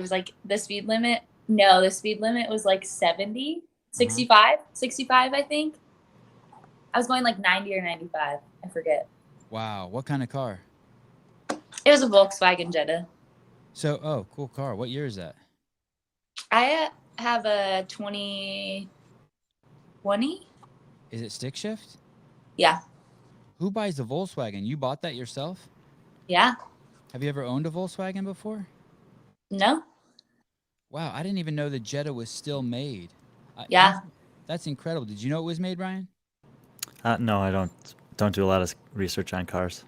it was like the speed limit. No, the speed limit was like 70, Uh-huh. 65, I think. I was going like 90 or 95. I forget. Wow. What kind of car? It was a Volkswagen Jetta. So, oh, cool car. What year is that? I have a 2020. Is it stick shift? Yeah. Who buys the Volkswagen? You bought that yourself? Yeah. Have you ever owned a Volkswagen before? No. Wow, I didn't even know the Jetta was still made. Yeah. That's incredible. Did you know it was made, Ryan? No, I don't do a lot of research on cars.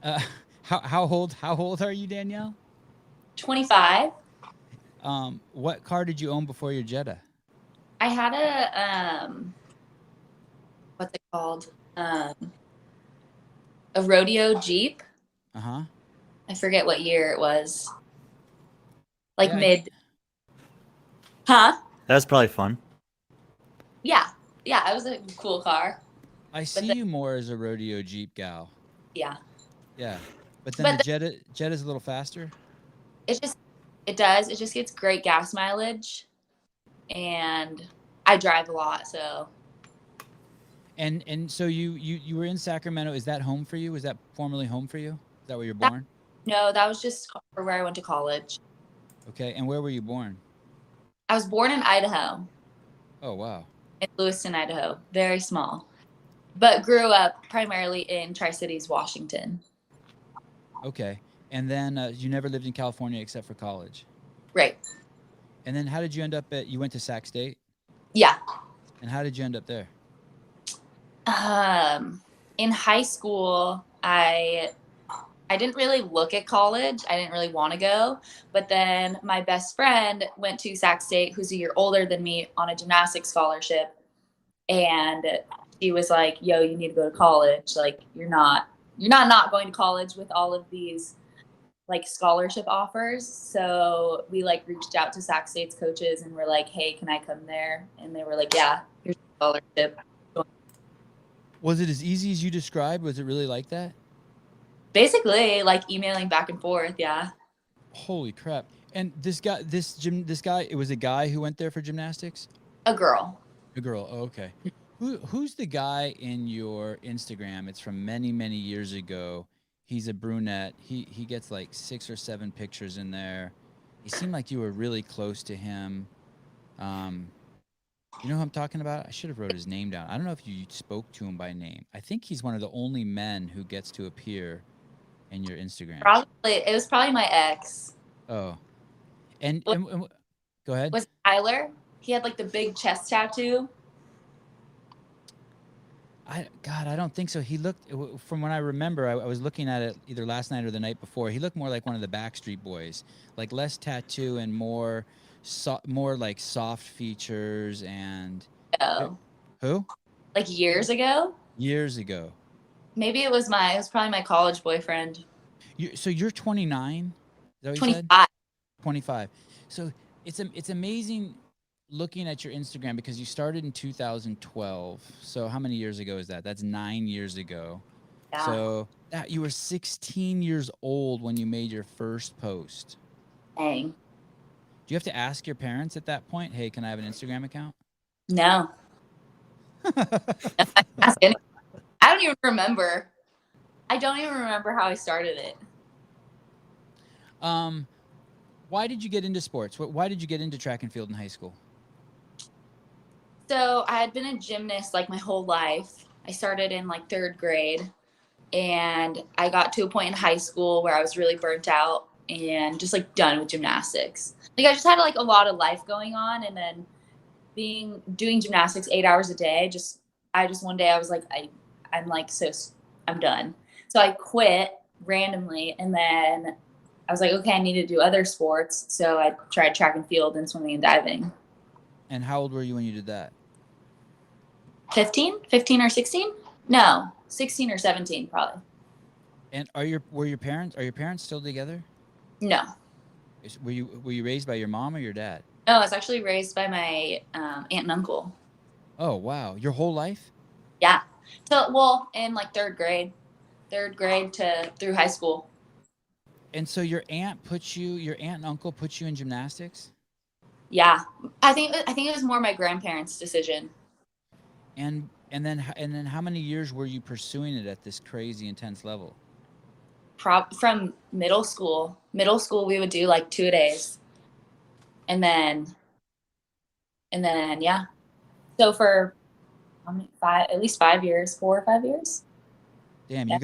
Uh, how old are you, Danielle? 25. What car did you own before your Jetta? I had what's it called? A rodeo Jeep. Uh huh. I forget what year it was. Like Yeah, mid. Huh? That's probably fun. Yeah. Yeah, it was a cool car. I But see then, you more as a rodeo Jeep gal. yeah. Yeah, but then the But Jetta's a little faster. it just it does. It just gets great gas mileage, and I drive a lot, so And so you were in Sacramento. Is that home for you? Was that formerly home for you? Is that where you're that born? no, that was just where I went to college. Okay, and where were you born? I was born in Idaho, Oh wow. in Lewiston, Idaho. Very small. But grew up primarily in Tri-Cities, Washington. Okay, and then you never lived in California except for college. Right. And then how did you end up at? You went to Sac State, Yeah. and how did you end up there? In high school, I didn't really look at college. I didn't really want to go. But then my best friend went to Sac State, who's a year older than me, on a gymnastics scholarship. And she was like, yo, you need to go to college. Like, you're not going to college with all of these like scholarship offers. So we like reached out to Sac State's coaches and were like, hey, can I come there? And they were like, yeah, here's a scholarship. Was it as easy as you described? Was it really like that? Basically, like emailing back and forth. Yeah. Holy crap! And this guy, it was a guy who went there for gymnastics. A girl. A girl. Oh, okay. Who's the guy in your Instagram? It's from many years ago. He's a brunette. He gets like 6 or 7 pictures in there. He seemed like you were really close to him. Um, you know who I'm talking about? I should have wrote his name down. I don't know if you spoke to him by name. I think he's one of the only men who gets to appear in your Instagram. Probably it was probably my ex. Oh, and, Was, and, and go ahead. was Tyler? He had like the big chest tattoo. I don't think so. He looked from when I remember. I was looking at it either last night or the night before. He looked more like one of the Backstreet Boys, like less tattoo and more like soft features and eh, Oh, who like years ago. years ago. Maybe it was probably my college boyfriend. So you're 29. Is that what you said? 25. 25. So it's amazing looking at your Instagram because you started in 2012. So how many years ago is that? That's 9 years ago. Yeah. So that you were 16 years old when you made your first post. Dang. Do you have to ask your parents at that point, "Hey, can I have an Instagram account?" No. Ask any- I don't even remember. I don't even remember how I started it. um why did you get into sports? Why did you get into track and field in high school? So I had been a gymnast like my whole life. I started in like third grade, and I got to a point in high school where I was really burnt out and just like done with gymnastics. Like I just had like a lot of life going on, and then being doing gymnastics 8 hours a day. I just one day I was like I'm like I'm done. So I quit randomly, and then I was like, okay, I need to do other sports. So I tried track and field and swimming and diving. And how old were you when you did that? 15 or 16? No, 16 or 17 probably. And are your parents still together? No. Were you raised by your mom or your dad? No, I was actually raised by my aunt and uncle. Oh, wow. Your whole life? Yeah. So, well, in like third grade to through high school. And so your aunt and uncle put you in gymnastics? Yeah. I think it was more my grandparents' decision. And then how many years were you pursuing it at this crazy intense level? From middle school. Middle school, we would do like 2 days. And then yeah. So for at least 5 years, 4 or 5 years. Damn, Yeah.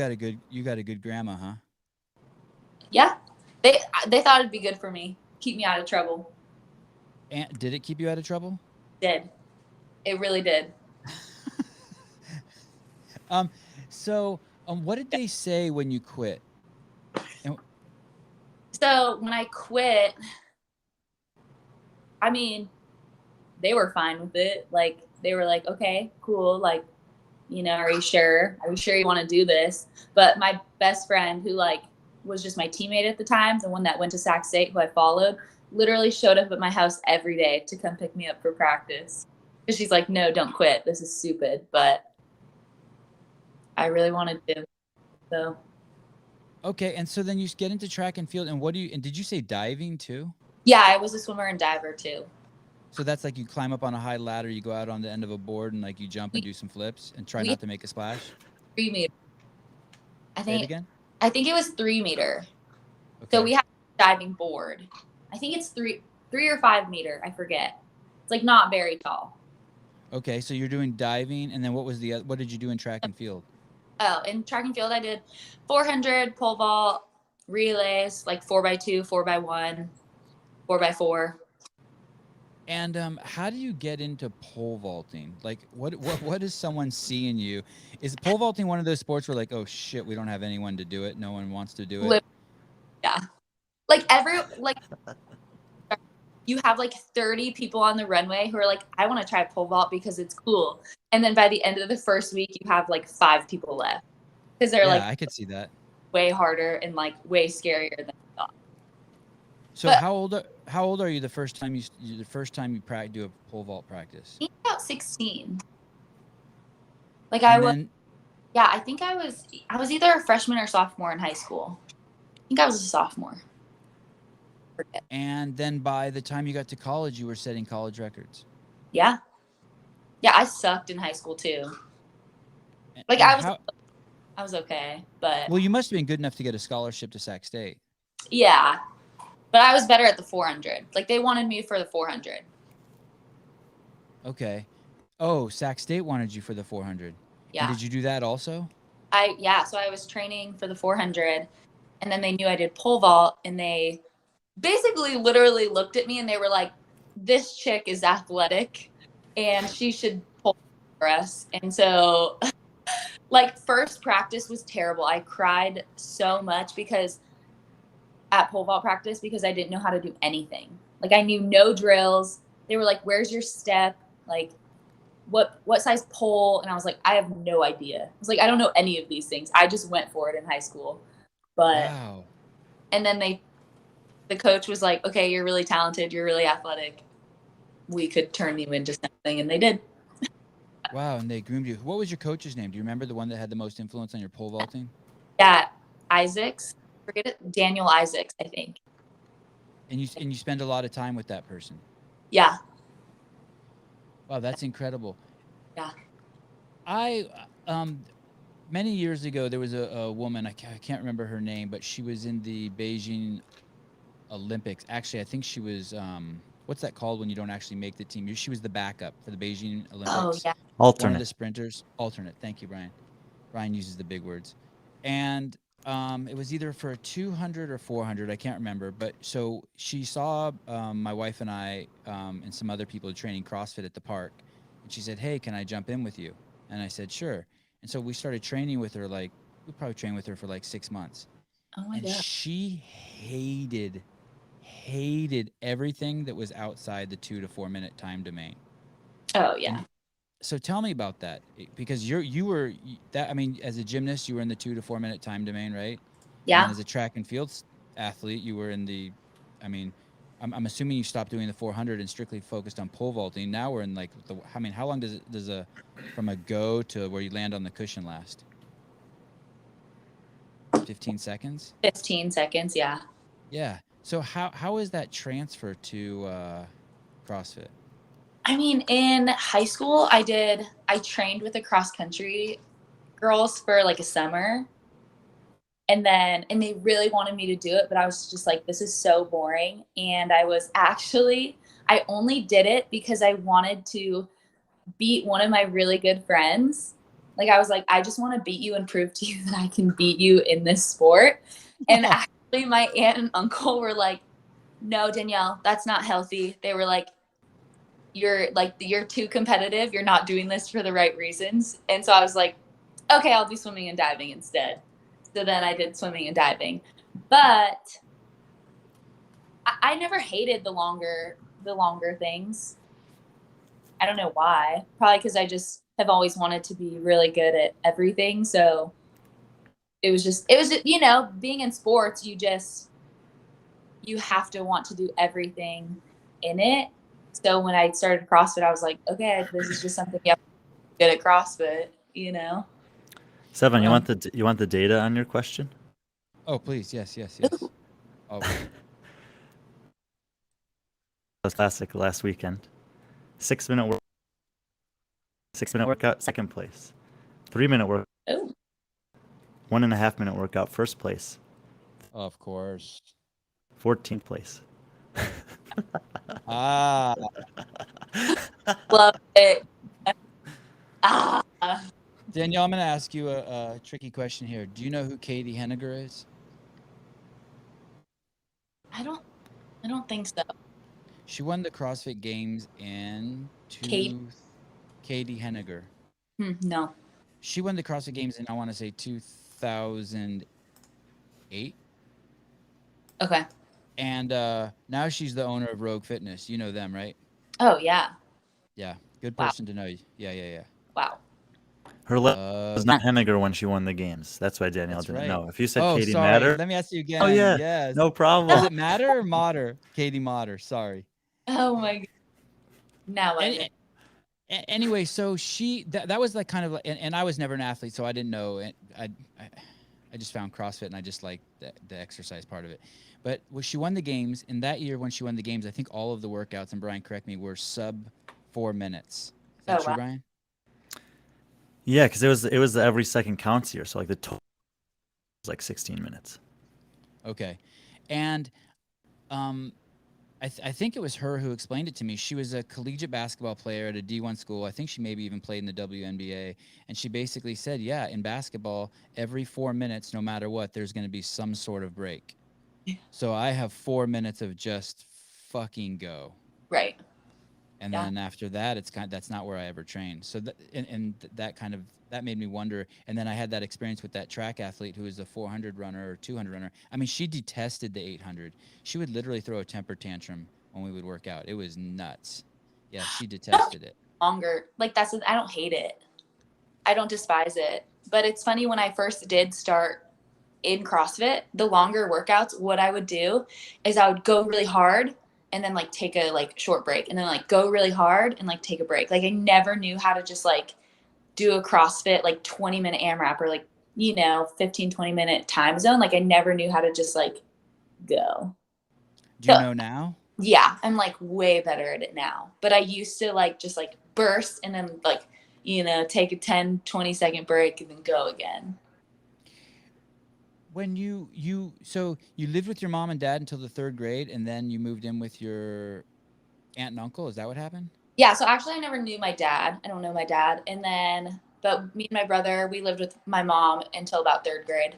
you got a good grandma, huh? Yeah. They thought it'd be good for me. Keep me out of trouble. And did it keep you out of trouble? Did. It really did. So what did they say when you quit? And So when I quit, I mean, they were fine with it. Like they were like, okay, cool. Like, are you sure? Are you sure you want to do this? But my best friend, who like was just my teammate at the time, the one that went to Sac State, who I followed, literally showed up at my house every day to come pick me up for practice. Because she's like, no, don't quit. This is stupid. But I really wanted to. So okay, and so then you get into track and field, and did you say diving too? yeah, I was a swimmer and diver too. So that's like you climb up on a high ladder, you go out on the end of a board, and like you jump and do some flips and try not to make a splash. 3 meters. Say it again. I think it was 3 meter. Okay. So we have a diving board. I think it's 3 or 5 meter. I forget. It's like not very tall. Okay, so you're doing diving, and then what did you do in track and field? Oh, in track and field, I did 400 pole vault, relays, like 4x2, 4x1, 4x4. And how do you get into pole vaulting? Like, what does someone see in you? Is pole vaulting one of those sports where like, oh shit, we don't have anyone to do it, no one wants to do it? Yeah, like you have like 30 people on the runway who are like, I want to try pole vault because it's cool. And then by the end of the first week, you have like 5 people left because they're like, I could see that. Way harder and like way scarier than I thought. So how old are you the first time you do a pole vault practice? I think about 16. Like I think I was either a freshman or sophomore in high school. I think I was a sophomore. And then by the time you got to college, you were setting college records. Yeah. Yeah, I sucked in high school too. Like I was okay, but well, you must have been good enough to get a scholarship to Sac State. Yeah. But I was better at the 400. Like they wanted me for the 400. Okay. Oh, Sac State wanted you for the 400. Yeah. And did you do that also? So I was training for the 400 and then they knew I did pole vault and they basically literally looked at me and they were like, this chick is athletic and she should pole for us. And so like first practice was terrible. I cried so much at pole vault practice because I didn't know how to do anything. Like I knew no drills. They were like, where's your step? Like what size pole? And I was like, I have no idea. I was like, I don't know any of these things. I just went for it in high school. But wow. And then the coach was like, okay, you're really talented. You're really athletic. We could turn you into something. And they did. Wow. And they groomed you. What was your coach's name? Do you remember the one that had the most influence on your pole vaulting? Yeah. Isaacs. Forget it. Danielle Isaacs, I think. And you spend a lot of time with that person. Yeah. Wow, that's incredible. Yeah. Many years ago, there was a woman, I can't remember her name, but she was in the Beijing Olympics. Actually, I think she was, what's that called when you don't actually make the team? She was the backup for the Beijing Olympics. Oh, yeah. Alternate. One of the sprinters. Alternate. Thank you, Brian. Brian uses the big words. And it was either for a 200 or 400. I can't remember. But so she saw my wife and I and some other people training CrossFit at the park. And she said, hey, can I jump in with you? And I said, sure. And so we started training with her. We probably trained with her for like 6 months. Oh my God. She hated everything that was outside the 2 to 4 minute time domain. Oh yeah. So tell me about that, because as a gymnast, you were in the 2 to 4 minute time domain, right? Yeah. And as a track and field athlete, you were in the, I'm assuming you stopped doing the 400 and strictly focused on pole vaulting. Now we're in like how long does from a go to where you land on the cushion last? 15 seconds? 15 seconds, yeah. Yeah. So how is that transfer to CrossFit? I mean, in high school, I trained with the cross country girls for like a summer. And they really wanted me to do it, but I was just like, this is so boring. And I only did it because I wanted to beat one of my really good friends. Like, I was like, I just want to beat you and prove to you that I can beat you in this sport. And actually, my aunt and uncle were like, no, Danielle, that's not healthy. They were like, you're too competitive. You're not doing this for the right reasons. And so I was like, okay, I'll do swimming and diving instead. So then I did swimming and diving. But I never hated the longer things. I don't know why. Probably because I just have always wanted to be really good at everything. So it was just, being in sports, you have to want to do everything in it. So when I started CrossFit, I was like, okay, this is just something you have to be good at CrossFit, Sevan, you want the data on your question? Oh, please. Yes. Ooh. Always. That's classic last weekend. 6-minute workout, second place. 3-minute workout, Ooh. 1.5-minute workout, first place. Of course. 14th place. Ah. Love it. Ah. Danielle, I'm going to ask you a tricky question here. Do you know who Katie Henniger is? I don't think so. She won the CrossFit Games in Kate? Katie Henniger. No. She won the CrossFit Games in, I want to say, 2008. Okay. And now she's the owner of Rogue Fitness. You know them, right? Oh, yeah. Yeah. Good Wow. person to know. Yeah. Wow. Her was not Henniger when she won the games. That's why Danielle didn't know. If you said Katie sorry. Matter. Let me ask you again. Oh, yeah. Yes. No problem. Is it Matter or Matter? Katie Matter. Sorry. Oh, my God. Now I know. Anyway, so that was like kind of like, and I was never an athlete, so I didn't know. I just found CrossFit and I just liked the exercise part of it. But when she won the games, in that year when she won the games, I think all of the workouts, and Brian, correct me, were sub 4 minutes. Is that true, wow. Brian? Yeah, because it was the every second counts year. So like the total was like 16 minutes. Okay. And I think it was her who explained it to me. She was a collegiate basketball player at a D1 school. I think she maybe even played in the WNBA. And she basically said, yeah, in basketball, every 4 minutes, no matter what, there's going to be some sort of break. So I have 4 minutes of just fucking go. Right. And then after that, that's not where I ever trained. So that made me wonder. And then I had that experience with that track athlete who was a 400 runner or 200 runner. I mean, she detested the 800. She would literally throw a temper tantrum when we would work out. It was nuts. Yeah, she detested it. Longer. Like I don't hate it. I don't despise it. But it's funny, when I first did start in CrossFit, the longer workouts, what I would do is I would go really hard and then like take a like short break, and then like go really hard and like take a break. Like I never knew how to just like do a CrossFit like 20-minute AMRAP or like 15-20 minute time zone. Like I never knew how to just like go. Do you know now? Yeah, I'm like way better at it now. But I used to like just like burst and then like take a 10-20 second break and then go again. When you lived with your mom and dad until the 3rd grade, and then you moved in with your aunt and uncle. Is that what happened? Yeah. So actually, I never knew my dad. I don't know my dad. And then, but me and my brother, we lived with my mom until about 3rd grade.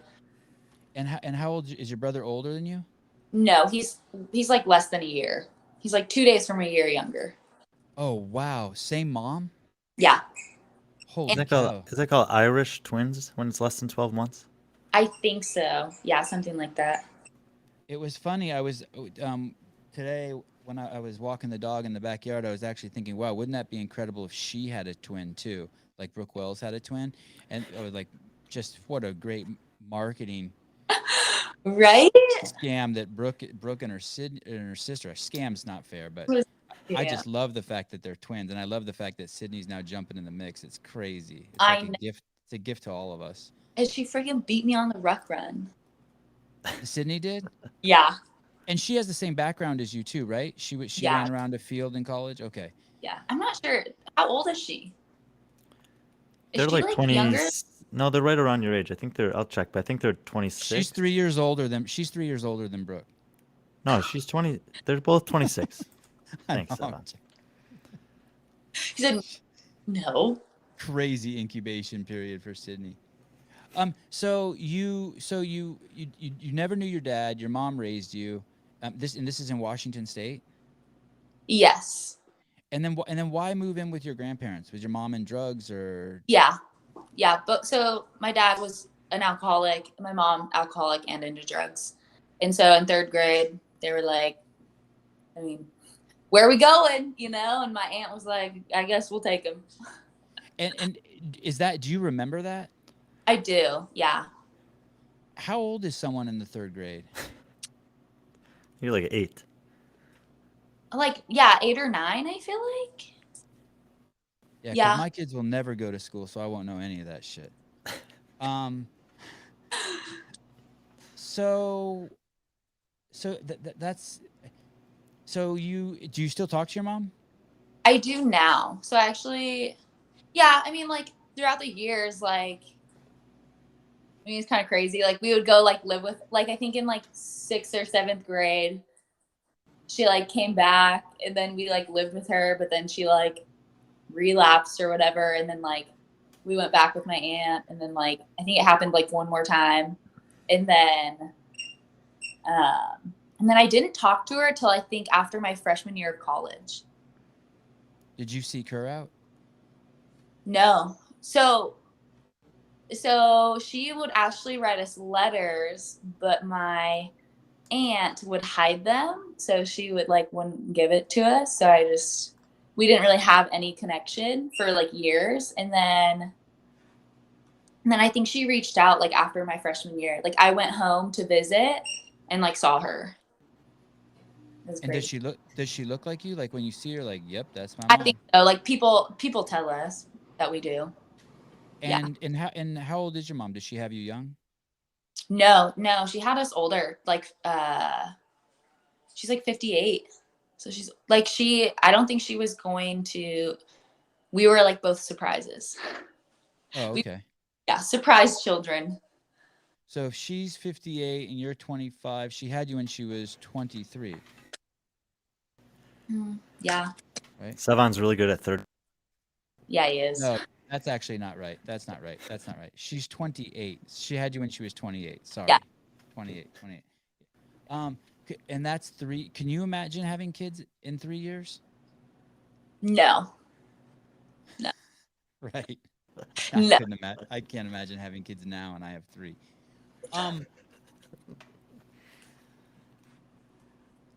And how old is your brother? Older than you? No, he's like less than a year. He's like 2 days from a year younger. Oh wow, same mom? Yeah. Holy cow! Is that called Irish twins when it's less than 12 months? I think so. Yeah, something like that. It was funny. I was today when I was walking the dog in the backyard, I was actually thinking, wow, wouldn't that be incredible if she had a twin too, like Brooke Wells had a twin, and I was like, just what a great marketing right? scam that Brooke and her sister. Scam's not fair, but Yeah. I just love the fact that they're twins, and I love the fact that Sydney's now jumping in the mix. It's crazy. It's I like know. a gift. It's a gift to all of us. And she freaking beat me on the ruck run. Sydney did? Yeah. And she has the same background as you too, right? She Yeah. ran around a field in college. Okay. Yeah. I'm not sure. How old is she? Is They're she like like 20s. younger? No, they're right around your age. I think they're. I'll check, but I think they're She's 26. 3 years older than she's 3 years older than Brooke. No, she's 20. They're both 26. I Thanks, know. Sevan. She said no. Crazy incubation period for Sydney. So you never knew your dad. Your mom raised you. This is in Washington State. Yes. And then why move in with your grandparents? Was your mom in drugs or? Yeah. Yeah. But so my dad was an alcoholic, my mom alcoholic and into drugs. And so in third grade, they were like, I mean, where are we going? You know? And my aunt was like, I guess we'll take him. And is that? Do you remember that? I do. Yeah. How old is someone in the third grade? You're like 8. Like, yeah, 8 or 9, I feel like. Yeah, because Yeah. my kids will never go to school, so I won't know any of that shit. Um. So that's. So do you still talk to your mom? I do now. So actually, yeah, I mean, like throughout the years, like, I mean, it's kind of crazy. Like we would go like live with, like, I think in like 6th or 7th grade, she like came back and then we like lived with her, but then she like relapsed or whatever. And then like we went back with my aunt and then like, I think it happened like one more time. And then I didn't talk to her until I think after my freshman year of college. Did you seek her out? No. So she would actually write us letters, but my aunt would hide them. So she would like wouldn't give it to us. So we didn't really have any connection for like years. And then I think she reached out like after my freshman year. Like I went home to visit and like saw her. It was And crazy. does she look like you? Like when you see her, like, yep, that's my I mom. think so. Like people tell us that we do. Yeah. And how old is your mom? Did she have you young? No, she had us older. Like she's like 58. So she's like I don't think she was going to. We were like both surprises. Oh, okay. Yeah, surprise children. So if she's 58 and you're 25, she had you when she was 23, Yeah. right? Sevan's really good at third. Yeah, he is. No, that's actually not right. That's not right. That's not right. She's 28. She had you when she was 28. Sorry. Yeah. 28. And that's 3. Can you imagine having kids in 3 years? No. Right. No. I can't imagine having kids now, and I have 3.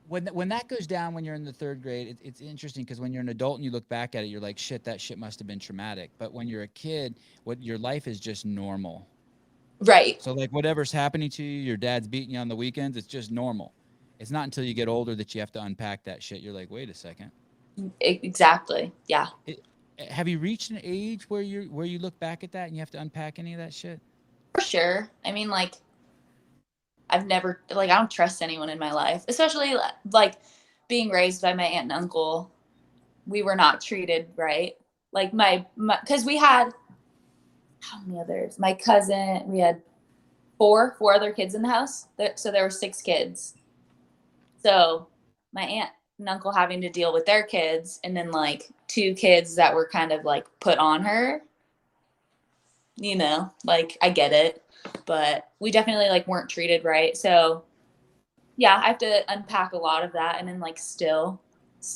When that goes down when you're in the third grade, it's interesting because when you're an adult and you look back at it, you're like, shit, that shit must have been traumatic. But when you're a kid, your life is just normal. Right. So like whatever's happening to you, your dad's beating you on the weekends, it's just normal. It's not until you get older that you have to unpack that shit. You're like, wait a second. Exactly. Yeah. Have you reached an age where you look back at that and you have to unpack any of that shit? For sure. I mean, like, I've never, like, I don't trust anyone in my life, especially like being raised by my aunt and uncle. We were not treated right. Like because we had, how many others? My cousin, we had four other kids in the house. So there were 6 kids. So my aunt and uncle having to deal with their kids, and then like 2 kids that were kind of like put on her. You know, like I get it, but we definitely like weren't treated right. So yeah, I have to unpack a lot of that, and then like still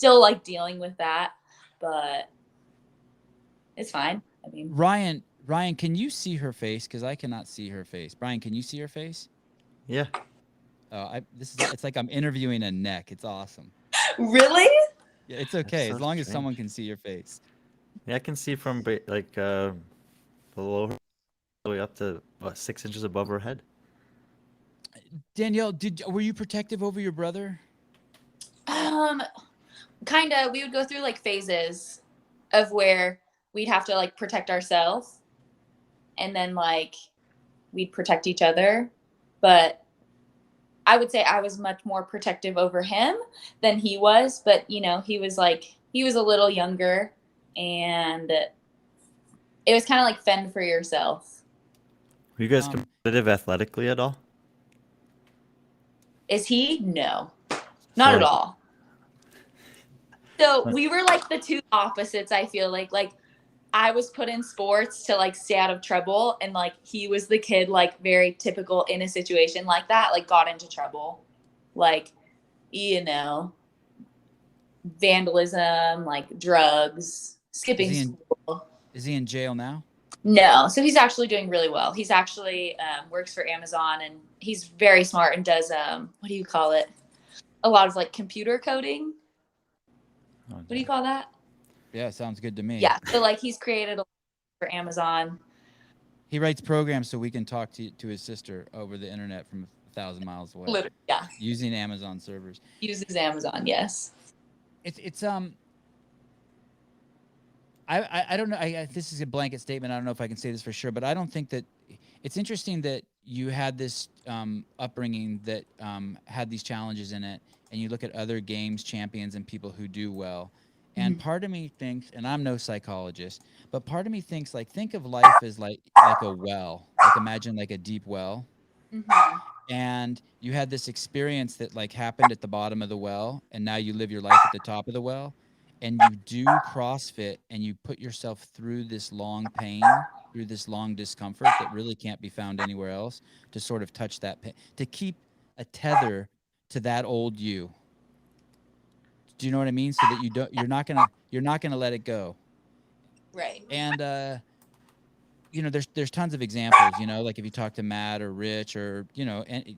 like dealing with that, but it's fine. I mean, Ryan, can you see her face? Because I cannot see her face. Brian, can you see her face? Yeah. Oh, it's like I'm interviewing a neck. It's awesome. Really? Yeah, it's okay so as long as strange. someone can see your face. Yeah, I can see from like below her all the way up to 6 inches above her head. Danielle, were you protective over your brother? Kind of. We would go through like phases of where we'd have to like protect ourselves, and then like we'd protect each other. But I would say I was much more protective over him than he was, but you know, he was a little younger, and it was kind of like fend for yourself. Were you guys Um, competitive athletically at all? Is he? No, So not at like, all. So we were like the two opposites, I feel like I was put in sports to like stay out of trouble, and like he was the kid like very typical in a situation like that, like got into trouble. Like, you know, vandalism, like drugs, is skipping he in school. is he in jail now? No, so he's actually doing really well. He's actually works for Amazon, and he's very smart and does what do you call it? A lot of like computer coding. What do you call that? Yeah, sounds good to me. Yeah, so like he's created a for Amazon. He writes programs so we can talk to his sister over the internet from 1,000 miles away. Literally, yeah. Using Amazon servers. Uses Amazon, yes. It's I don't know. This is a blanket statement. I don't know if I can say this for sure, but I don't think that it's interesting that you had this upbringing that had these challenges in it, and you look at other games champions and people who do well. And part of me thinks, and I'm no psychologist, but part of me thinks like think of life as like a well. Like imagine like a deep well. Mm-hmm. And you had this experience that like happened at the bottom of the well, and now you live your life at the top of the well, and you do CrossFit and you put yourself through this long pain, through this long discomfort that really can't be found anywhere else, to sort of touch that pain, to keep a tether to that old you. Do you know what I mean? So that you're not gonna let it go. Right. And you know, there's tons of examples, you know, like if you talk to Matt or Rich or, you know, and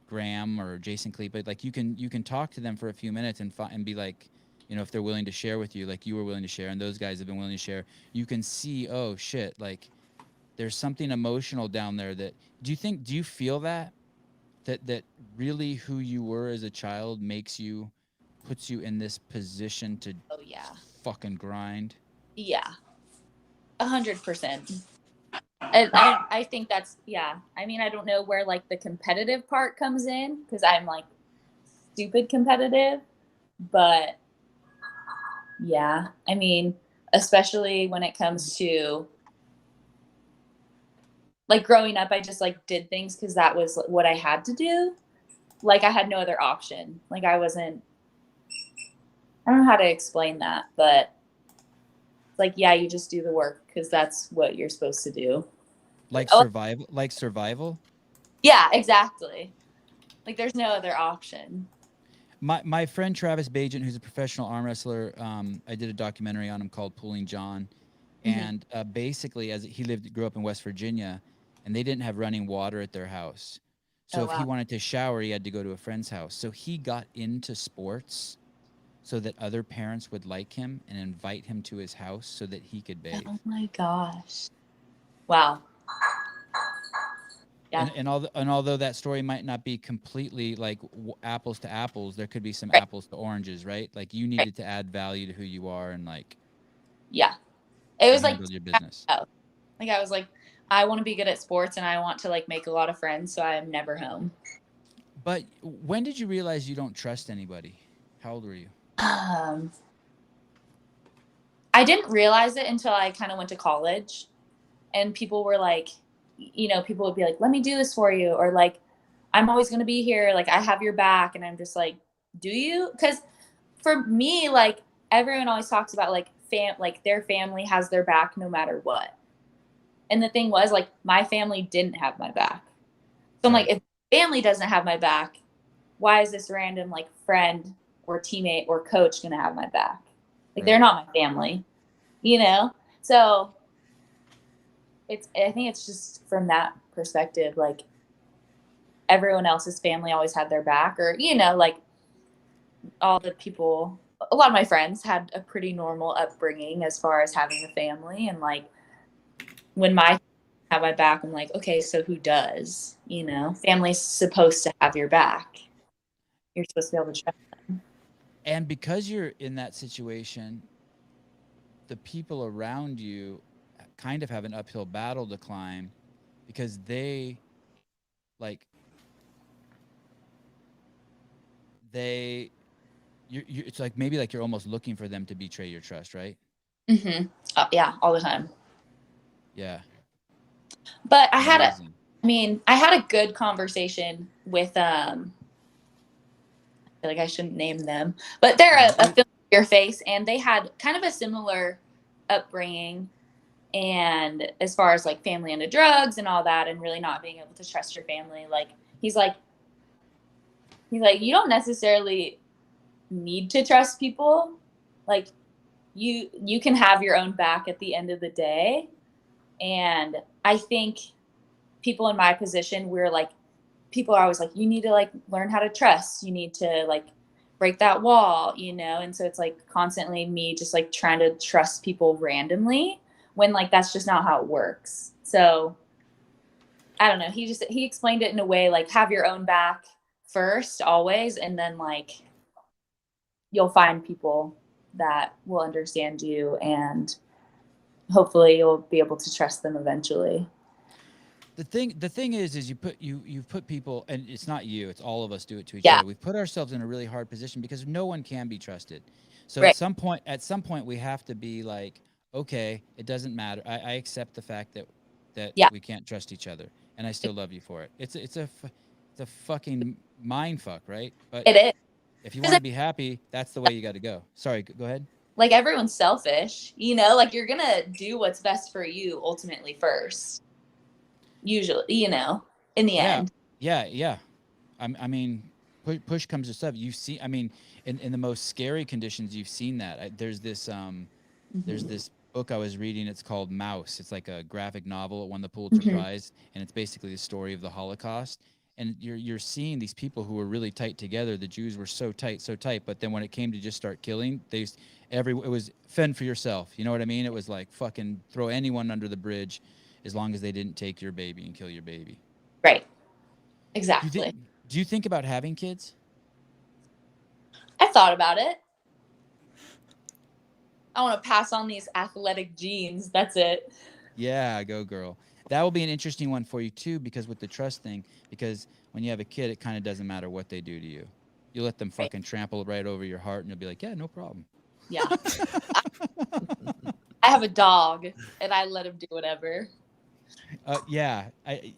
Graham or Jason Cleep, but like you can talk to them for a few minutes and be like, you know, if they're willing to share with you, like you were willing to share, and those guys have been willing to share, you can see, oh shit, like there's something emotional down there that, do you feel that really who you were as a child puts you in this position to Oh yeah. fucking grind? Yeah. 100%. I think that's, yeah. I mean, I don't know where like the competitive part comes in, because I'm like stupid competitive, but yeah. I mean, especially when it comes to like growing up, I just like did things because that was what I had to do. Like I had no other option. Like I don't know how to explain that, but like, yeah, you just do the work because that's what you're supposed to do. Like Oh, survival. yeah, exactly. Like there's no other option. My friend Travis Bajan, who's a professional arm wrestler, I did a documentary on him called Pulling John, and basically, as he grew up in West Virginia, and they didn't have running water at their house, so Oh if he wow. wanted to shower, he had to go to a friend's house. So he got into sports so that other parents would like him and invite him to his house so that he could bathe. Oh my gosh. Wow. Yeah. And although that story might not be completely like apples to apples, there could be some Right. apples to oranges, right? Like you Right. needed to add value to who you are and like Yeah. It was like handle your business. like I was like, I want to be good at sports and I want to like make a lot of friends, so I am never home. But when did you realize you don't trust anybody? How old were you? I didn't realize it until I kind of went to college, and people were like, you know, people would be like, let me do this for you, or like, I'm always going to be here, like I have your back. And I'm just like, do you? Because for me, like everyone always talks about like like their family has their back no matter what. And the thing was, like, my family didn't have my back. So I'm like, if family doesn't have my back, why is this random like friend or teammate or coach going to have my back? Like they're not my family, you know? So I think it's just from that perspective, like everyone else's family always had their back, or, you know, like all the people, a lot of my friends had a pretty normal upbringing as far as having a family. And like when my have my back, I'm like, okay, so who does? You know, family's supposed to have your back. You're supposed to be able to trust them. And because you're in that situation, the people around you kind of have an uphill battle to climb because they like they it's like maybe like you're almost looking for them to betray your trust, right? Mm-hmm. Yeah, all the time. Yeah. But Amazing. I had a good conversation with I feel like I shouldn't name them, but they're a familiar face, and they had kind of a similar upbringing. And as far as like family into drugs and all that, and really not being able to trust your family, like he's like, you don't necessarily need to trust people. Like you can have your own back at the end of the day. And I think people in my position, we're like, people are always like, you need to like learn how to trust. You need to like break that wall, And so it's like constantly me just like trying to trust people randomly when like that's just not how it works. So I don't know. He explained it in a way like have your own back first always, and then like you'll find people that will understand you, and hopefully you'll be able to trust them eventually. The thing is you've put people, and it's not you, it's all of us do it to each Yeah. other. We've put ourselves in a really hard position because no one can be trusted. So Right. at some point we have to be like, okay, it doesn't matter. I accept the fact that Yeah. we can't trust each other, and I still love you for it. It's a fucking mind fuck, right? But It is. if you want to be happy, that's the way you got to go. Sorry, go ahead. Like everyone's selfish, like you're gonna do what's best for you ultimately first. Usually, in the Yeah, end. yeah. I mean, push comes to shove. You've seen. I mean, in the most scary conditions, you've seen that. There's this book I was reading. It's called Mouse. It's like a graphic novel. It won the Pulitzer Prize, and it's basically the story of the Holocaust. And you're seeing these people who were really tight together. The Jews were so tight, but then when it came to just start killing, it was fend for yourself. You know what I mean? It was like fucking throw anyone under the bridge, as long as they didn't take your baby and kill your baby. Right. Do Exactly. you think about having kids? I thought about it. I want to pass on these athletic genes. That's it. Yeah, go girl. That will be an interesting one for you too, because with the trust thing, because when you have a kid, it kind of doesn't matter what they do to you. You let them fucking trample right over your heart, and you'll be like, yeah, no problem. Yeah. I have a dog, and I let him do whatever. Yeah,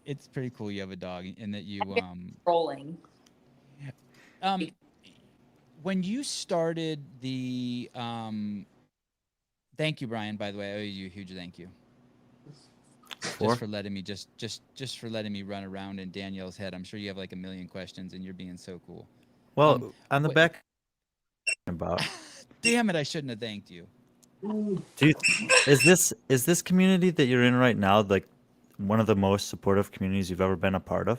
it's pretty cool. You have a dog, and that you rolling. When you started the thank you, Brian. By the way, I owe you a huge thank you. Just for letting me just for letting me run around in Danielle's head. I'm sure you have like a million questions, and you're being so cool. Well, on the back about. Damn it! I shouldn't have thanked you. Is this community that you're in right now like one of the most supportive communities you've ever been a part of?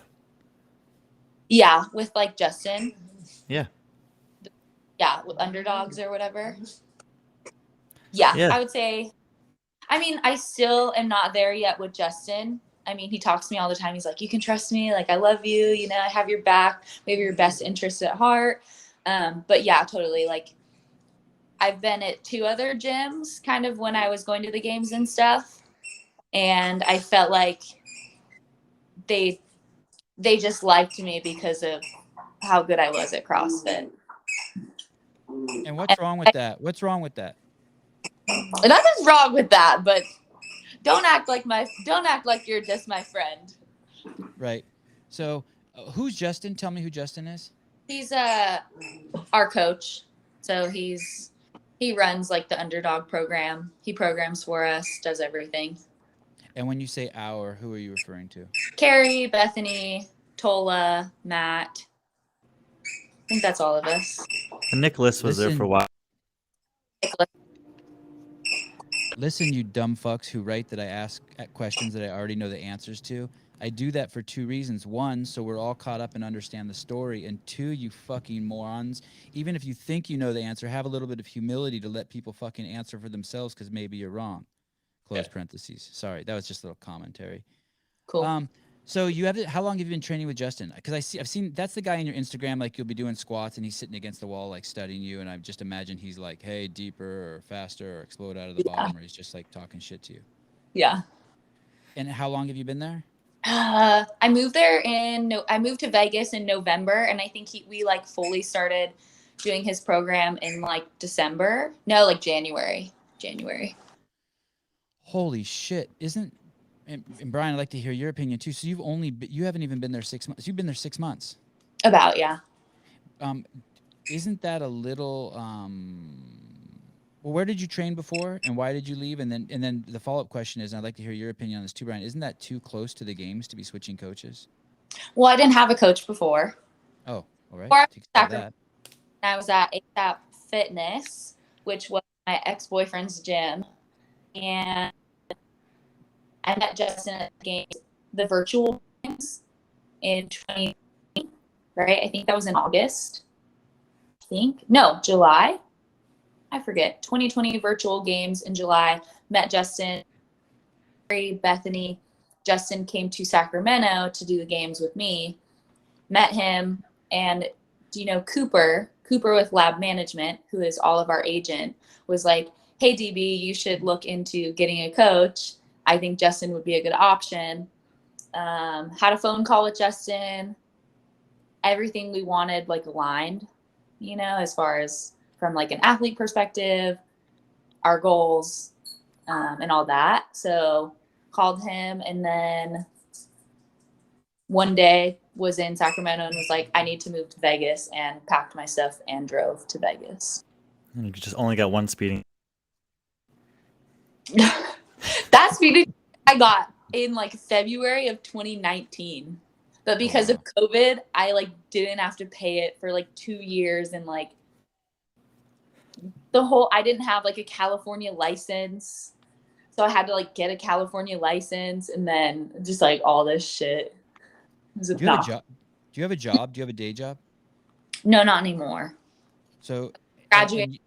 Yeah, with like Justin. Yeah. Yeah, with underdogs or whatever. Yeah, I would say. I mean, I still am not there yet with Justin. I mean, he talks to me all the time. He's like, you can trust me. Like, I love you. I have your back. We have your best interest at heart. But yeah, totally. Like, I've been at 2 other gyms kind of when I was going to the games and stuff. And I felt like they just liked me because of how good I was at CrossFit. And what's wrong with that? What's wrong with that? Nothing's wrong with that, but don't act like you're just my friend. Right. So, who's Justin? Tell me who Justin is. He's our coach. So he runs like the underdog program. He programs for us, does everything. And when you say our, who are you referring to? Carrie, Bethany, Tola, Matt. I think that's all of us. And Nicholas was there for a while. Listen, you dumb fucks who write that I ask questions that I already know the answers to. I do that for 2 reasons. 1, so we're all caught up and understand the story. And 2, you fucking morons, even if you think you know the answer, have a little bit of humility to let people fucking answer for themselves because maybe you're wrong. Close parentheses. Sorry, that was just a little commentary. Cool. So how long have you been training with Justin? Because I've seen that's the guy in your Instagram, like you'll be doing squats and he's sitting against the wall like studying you, and I just imagine he's like, hey, deeper or faster or explode out of the bottom, or he's just like talking shit to you. Yeah. And how long have you been there? I moved there I moved to Vegas in November, and I think we like fully started doing his program in like December. No, like January. January. Holy shit! And Brian, I'd like to hear your opinion too. So you haven't even been there 6 months. You've been there 6 months. About, yeah. Um, isn't that a little well, where did you train before and why did you leave? And then the follow-up question is, and I'd like to hear your opinion on this too, Brian, isn't that too close to the games to be switching coaches? Well, I didn't have a coach before. Oh, all right. Before I was Take at care of Sacramento, that. I was at ASAP Fitness, which was my ex-boyfriend's gym, and I met Justin at the games, the virtual games in 2020, right? I think that was in August. No, July. I forget. 2020 virtual games in July. Met Justin, Bethany. Justin came to Sacramento to do the games with me. Met him, and do you know Cooper? Cooper with Lab Management, who is all of our agent, was like, "Hey DB, you should look into getting a coach. I think Justin would be a good option." Had a phone call with Justin. Everything we wanted like aligned, as far as from like an athlete perspective, our goals, and all that. So called him, and then one day was in Sacramento and was like, I need to move to Vegas, and packed my stuff and drove to Vegas. And you just only got one speeding. That speeding I got in like February of 2019. But because of COVID, I like didn't have to pay it for like 2 years, and like I didn't have like a California license. So I had to like get a California license, and then just like all this shit. Do you have a job? Do you have a job? Do you have a day job? No, not anymore. So Graduated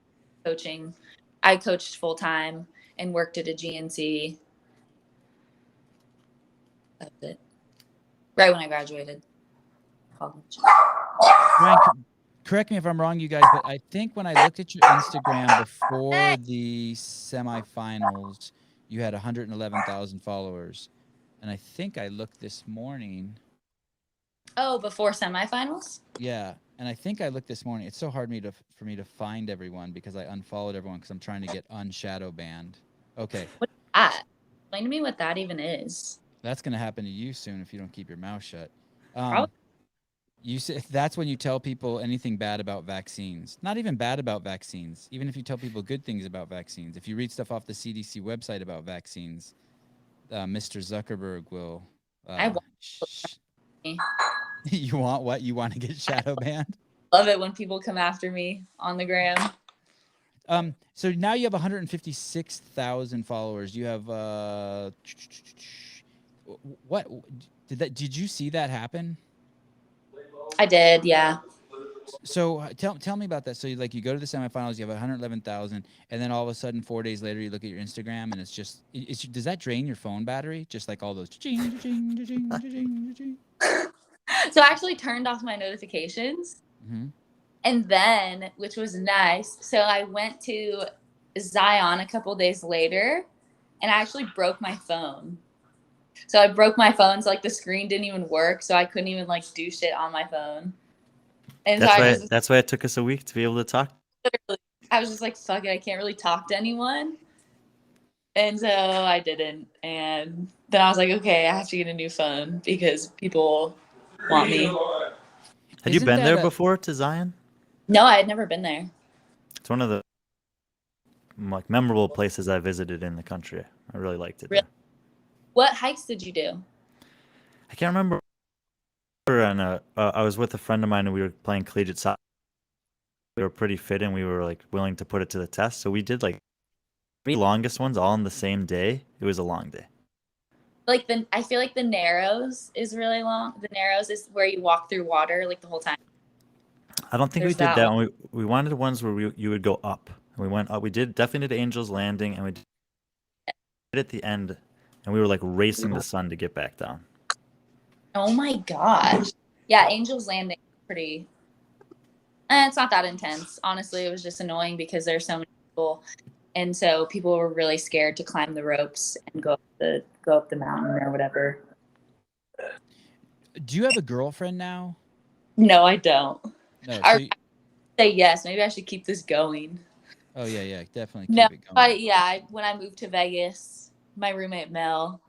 coaching. I coached full time and worked at a GNC. That's it. Right when I graduated college. Brian, correct me if I'm wrong, you guys, but I think when I looked at your Instagram before the semifinals, you had 111,000 followers. And I think I looked this morning. Oh, before semifinals? Yeah. And I think I looked this morning. It's so hard for me to find everyone because I unfollowed everyone because I'm trying to get unshadow banned. Okay. What's that? Explain to me what that even is. That's going to happen to you soon if you don't keep your mouth shut. Probably. You say that's when you tell people anything bad about vaccines. Not even bad about vaccines. Even if you tell people good things about vaccines. If you read stuff off the CDC website about vaccines, Mr. Zuckerberg will. I want You want what? You want to get shadow banned? Love it when people come after me on the gram. So now you have 156,000 followers. You have what did you see that happen? I did, yeah. So tell me about that. So you go to the semifinals, you have 111,000, and then all of a sudden 4 days later you look at your Instagram and it's just does that drain your phone battery? Just like all those So I actually turned off my notifications. Mm-hmm. And then, which was nice, so I went to Zion a couple days later, and I actually broke my phone. So I broke my phone, so like the screen didn't even work, so I couldn't even like do shit on my phone. And that's why it took us a week to be able to talk. I was just like, fuck it, I can't really talk to anyone. And so I didn't. And then I was like, okay, I have to get a new phone because people want me. Had you been there before to Zion? No, I had never been there. It's one of the like memorable places I visited in the country. I really liked it. Really? What hikes did you do? I can't remember. And I was with a friend of mine, and we were playing collegiate soccer. We were pretty fit, and we were like willing to put it to the test. So we did like 3 longest ones all on the same day. It was a long day. Like I feel like the Narrows is really long. The Narrows is where you walk through water like the whole time. I don't think we did that one. We wanted ones where you would go up. We went up. We definitely did Angel's Landing, and we did it at the end, and we were like racing the sun to get back down. Oh my gosh. Yeah, Angel's Landing is pretty. It's not that intense. Honestly, it was just annoying because there's so many people, and so people were really scared to climb the ropes and go up the mountain or whatever. Do you have a girlfriend now? No, I don't. No. I So, say yes. Maybe I should keep this going. oh yeah, definitely No, keep it going. but yeah, when I moved to Vegas, my roommate Mel,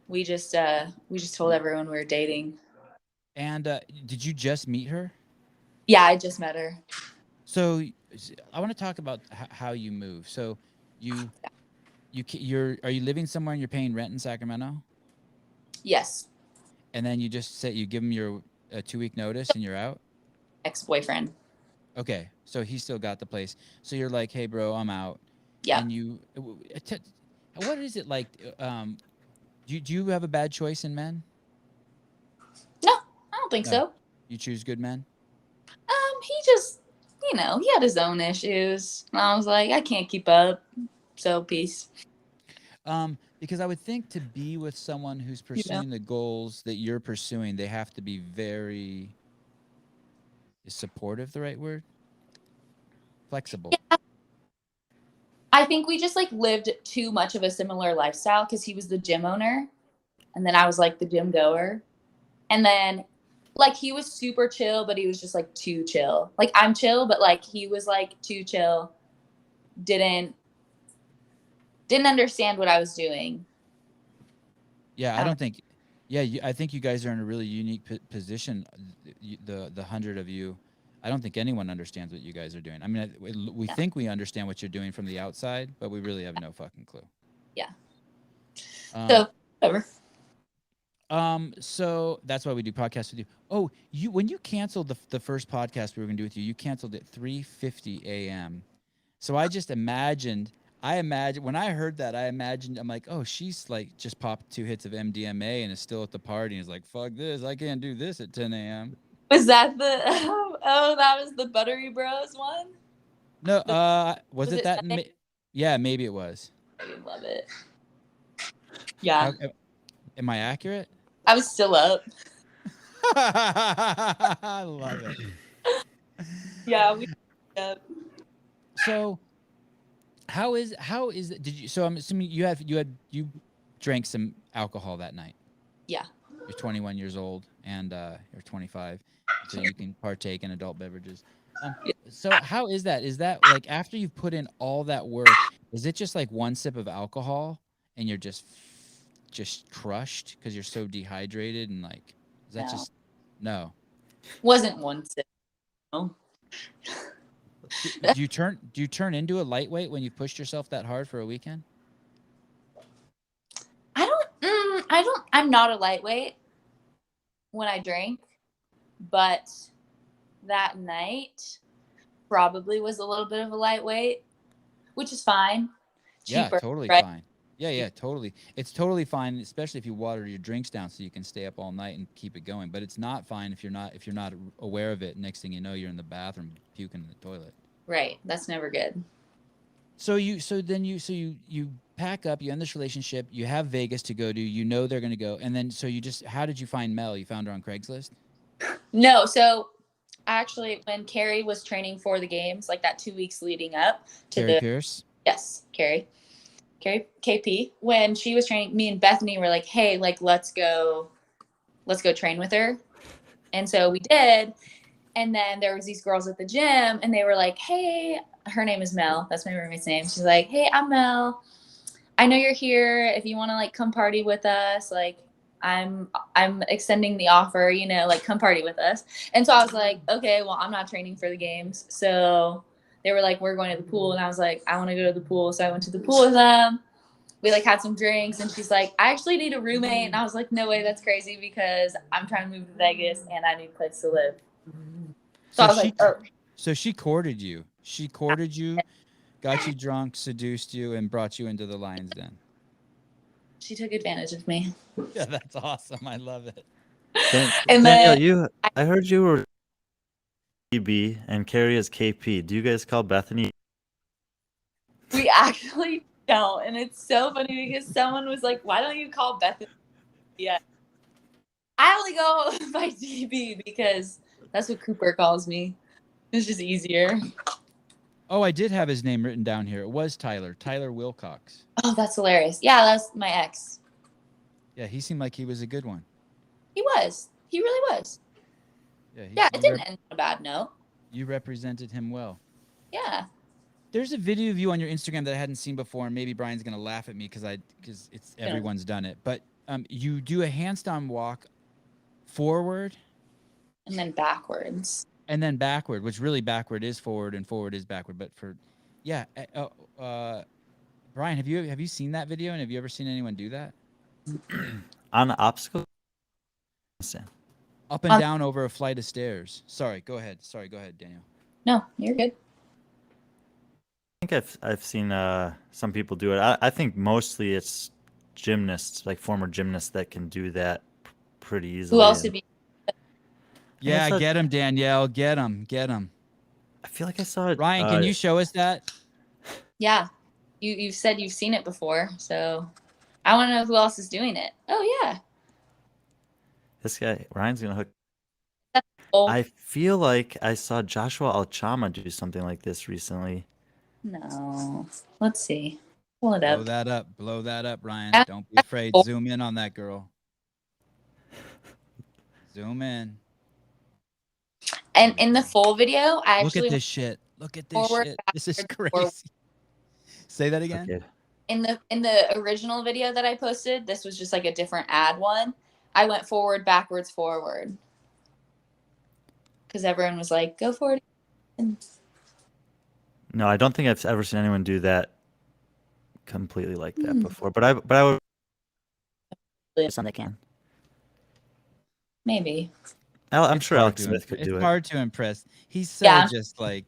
we just told everyone we were dating. And did you just meet her? Yeah, I just met her. So I want to talk about how you move. So you you're are you living somewhere and you're paying rent in Sacramento? Yes, And then you just say you give him your 2 week notice and you're out. ex-boyfriend. Okay, so he still got the place. So you're like, hey, bro, I'm out. Yeah. And what is it like? Do you have a bad choice in men? No, I don't think No, so. you choose good men. He just, he had his own issues. And I was like, I can't keep up. So peace. Because I would think to be with someone who's You know. pursuing the goals that you're pursuing, they have to be very, is supportive the right word? Flexible. Yeah, I think we just like lived too much of a similar lifestyle because he was the gym owner, and then I was like the gym goer, and then like he was super chill, but he was just like too chill. Like I'm chill, but like he was like too chill. Didn't understand what I was doing. Yeah, I don't think. Yeah, I think you guys are in a really unique position. The 100 of you, I don't think anyone understands what you guys are doing. I mean, we Yeah. think we understand what you're doing from the outside, but we really have no fucking clue. Yeah. Um, So whatever. So that's why we do podcasts with you. Oh, when you canceled the first podcast we were gonna do with you, you canceled at 3:50 a.m. So I imagine when I heard that, I'm like, oh, she's like just popped 2 hits of MDMA and is still at the party and is like, fuck this, I can't do this at 10 a.m. Was that the that was the Buttery Bros one? No, was it that? Sunday? Yeah, maybe it was. I love it. Yeah. Am I accurate? I was still up. I love it. Yeah, we up. So how is it? So I'm assuming you drank some alcohol that night. Yeah. You're 21 years old and you're 25, so you can partake in adult beverages. So how is that? Is that like after you've put in all that work, is it just like one sip of alcohol and you're just crushed because you're so dehydrated and like is that just no? Wasn't one sip. No. Do you turn into a lightweight when you pushed yourself that hard for a weekend? I'm not a lightweight when I drink, but that night probably was a little bit of a lightweight, which is fine. Cheaper, Yeah, totally right? fine. Yeah, totally. It's totally fine, especially if you water your drinks down so you can stay up all night and keep it going. But it's not fine if you're not aware of it. Next thing you know, you're in the bathroom puking in the toilet. Right. That's never good. So you pack up, you end this relationship, you have Vegas to go to, you know they're gonna go, and then how did you find Mel? You found her on Craigslist? No, so actually when Carrie was training for the games, like that 2 weeks leading up to Carrie Pierce? Yes, Carrie KP, when she was training, me and Bethany were like, hey, like let's go train with her. And so we did. And then there was these girls at the gym and they were like, hey, her name is Mel. That's my roommate's name. She's like, hey, I'm Mel. I know you're here. If you want to like come party with us, like I'm extending the offer, like come party with us. And so I was like, okay, well, I'm not training for the games. So they were like, we're going to the pool. And I was like, I want to go to the pool. So I went to the pool with them. We like had some drinks and she's like, I actually need a roommate. And I was like, no way, that's crazy because I'm trying to move to Vegas and I need a place to live. So I was like, oh. So she courted you. She courted you, got you drunk, seduced you, and brought you into the Lion's Den. She took advantage of me. Yeah, that's awesome. I love it. And Danielle, I heard you were KP and Carrie is KP. Do you guys call Bethany? We actually don't. And it's so funny because someone was like, why don't you call Bethany? Yeah. I only go by DB because that's what Cooper calls me. It's just easier. Oh, I did have his name written down here. It was Tyler Wilcox. Oh, that's hilarious. Yeah, that's my ex. Yeah, he seemed like he was a good one. He was. he really was. Yeah, it didn't end on a bad note. You represented him well. Yeah. There's a video of you on your Instagram that I hadn't seen before, and maybe Brian's gonna laugh at me because it's everyone's done it. But you do a handstand walk forward And then backwards. and then backward, which really backward is forward and forward is backward. But Brian, have you seen that video, and have you ever seen anyone do that? On the obstacle. Up and down over a flight of stairs. Sorry, go ahead, Danielle. No, you're good. I think I've seen some people do it. I think mostly it's gymnasts, like former gymnasts, that can do that pretty easily. Who else would be? Yeah, get him, Danielle. Get him. I feel like I saw it. Ryan, can you show us that? Yeah, you've said you've seen it before, so I want to know who else is doing it. Oh yeah, This guy Ryan's gonna hook. oh I feel like I saw Joshua Alchama do something like this recently. no. Let's see. Pull it up. Blow that up, Ryan. Yeah. Don't be afraid. Zoom in on that girl. Zoom in. And in the full video, I Look actually at this shit. Look at this forward, shit. This is backwards, crazy. forward. Say that again. Okay. in the original video that I posted, this was just like a different ad one. I went forward, backwards, forward. Because everyone was like, go forward. No, I don't think I've ever seen anyone do that completely like that before. But I would some they can. Maybe. I'm It's sure hard Alex to Smith could do It's it. hard to impress. He's so Yeah. just like.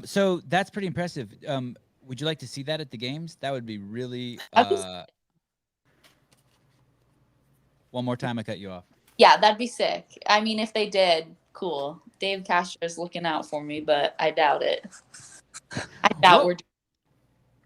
So that's pretty impressive. Would you like to see that at the games? That would be really. One more time, I cut you off. Yeah, that'd be sick. I mean, if they did, cool. Dave Castro's looking out for me, but I doubt it. I doubt we're.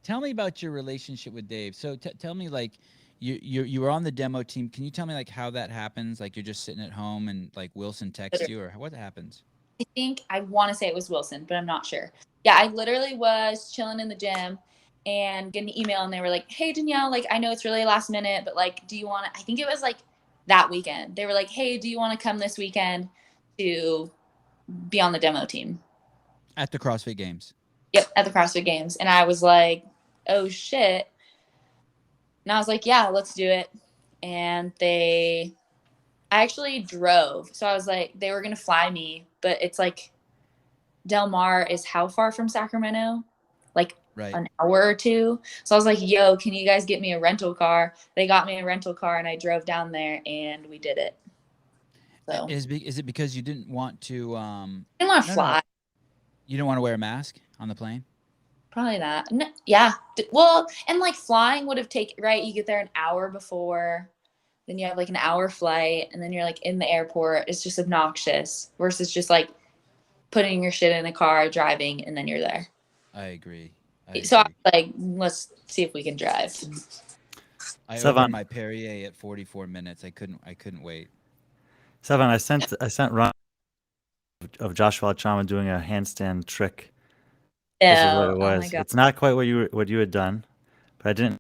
Tell me about your relationship with Dave. So tell me, like, you were on the demo team. Can you tell me like how that happens? Like you're just sitting at home and like Wilson texts you, or what happens? I think I want to say it was Wilson, but I'm not sure. Yeah, I literally was chilling in the gym and getting an email, and they were like, "Hey Danielle, like I know it's really last minute, but like, do you want to?" I think it was like that weekend. They were like, "Hey, do you want to come this weekend to be on the demo team at the CrossFit Games?" Yep, at the CrossFit Games, and I was like, "Oh shit!" And I was like, "Yeah, let's do it." And I actually drove, so I was like, they were gonna fly me, but it's like Del Mar is how far from Sacramento? Like an hour or two. So I was like, yo, can you guys get me a rental car? They got me a rental car and I drove down there and we did it. So is it because you didn't want to I didn't want to fly. No. You didn't want to wear a mask on the plane? Probably not. No, yeah. Well, and like flying would have taken, right? You get there an hour before, then you have like an hour flight, and then you're like in the airport. It's just obnoxious versus just like putting your shit in a car, driving, and then you're there. I agree. I was like, let's see if we can drive. I opened my Perrier at 44 minutes. I couldn't wait. Sevan, I sent Ron of Joshua Chama doing a handstand trick. This is what it was. Oh my God. It's not quite what you had done, but I didn't.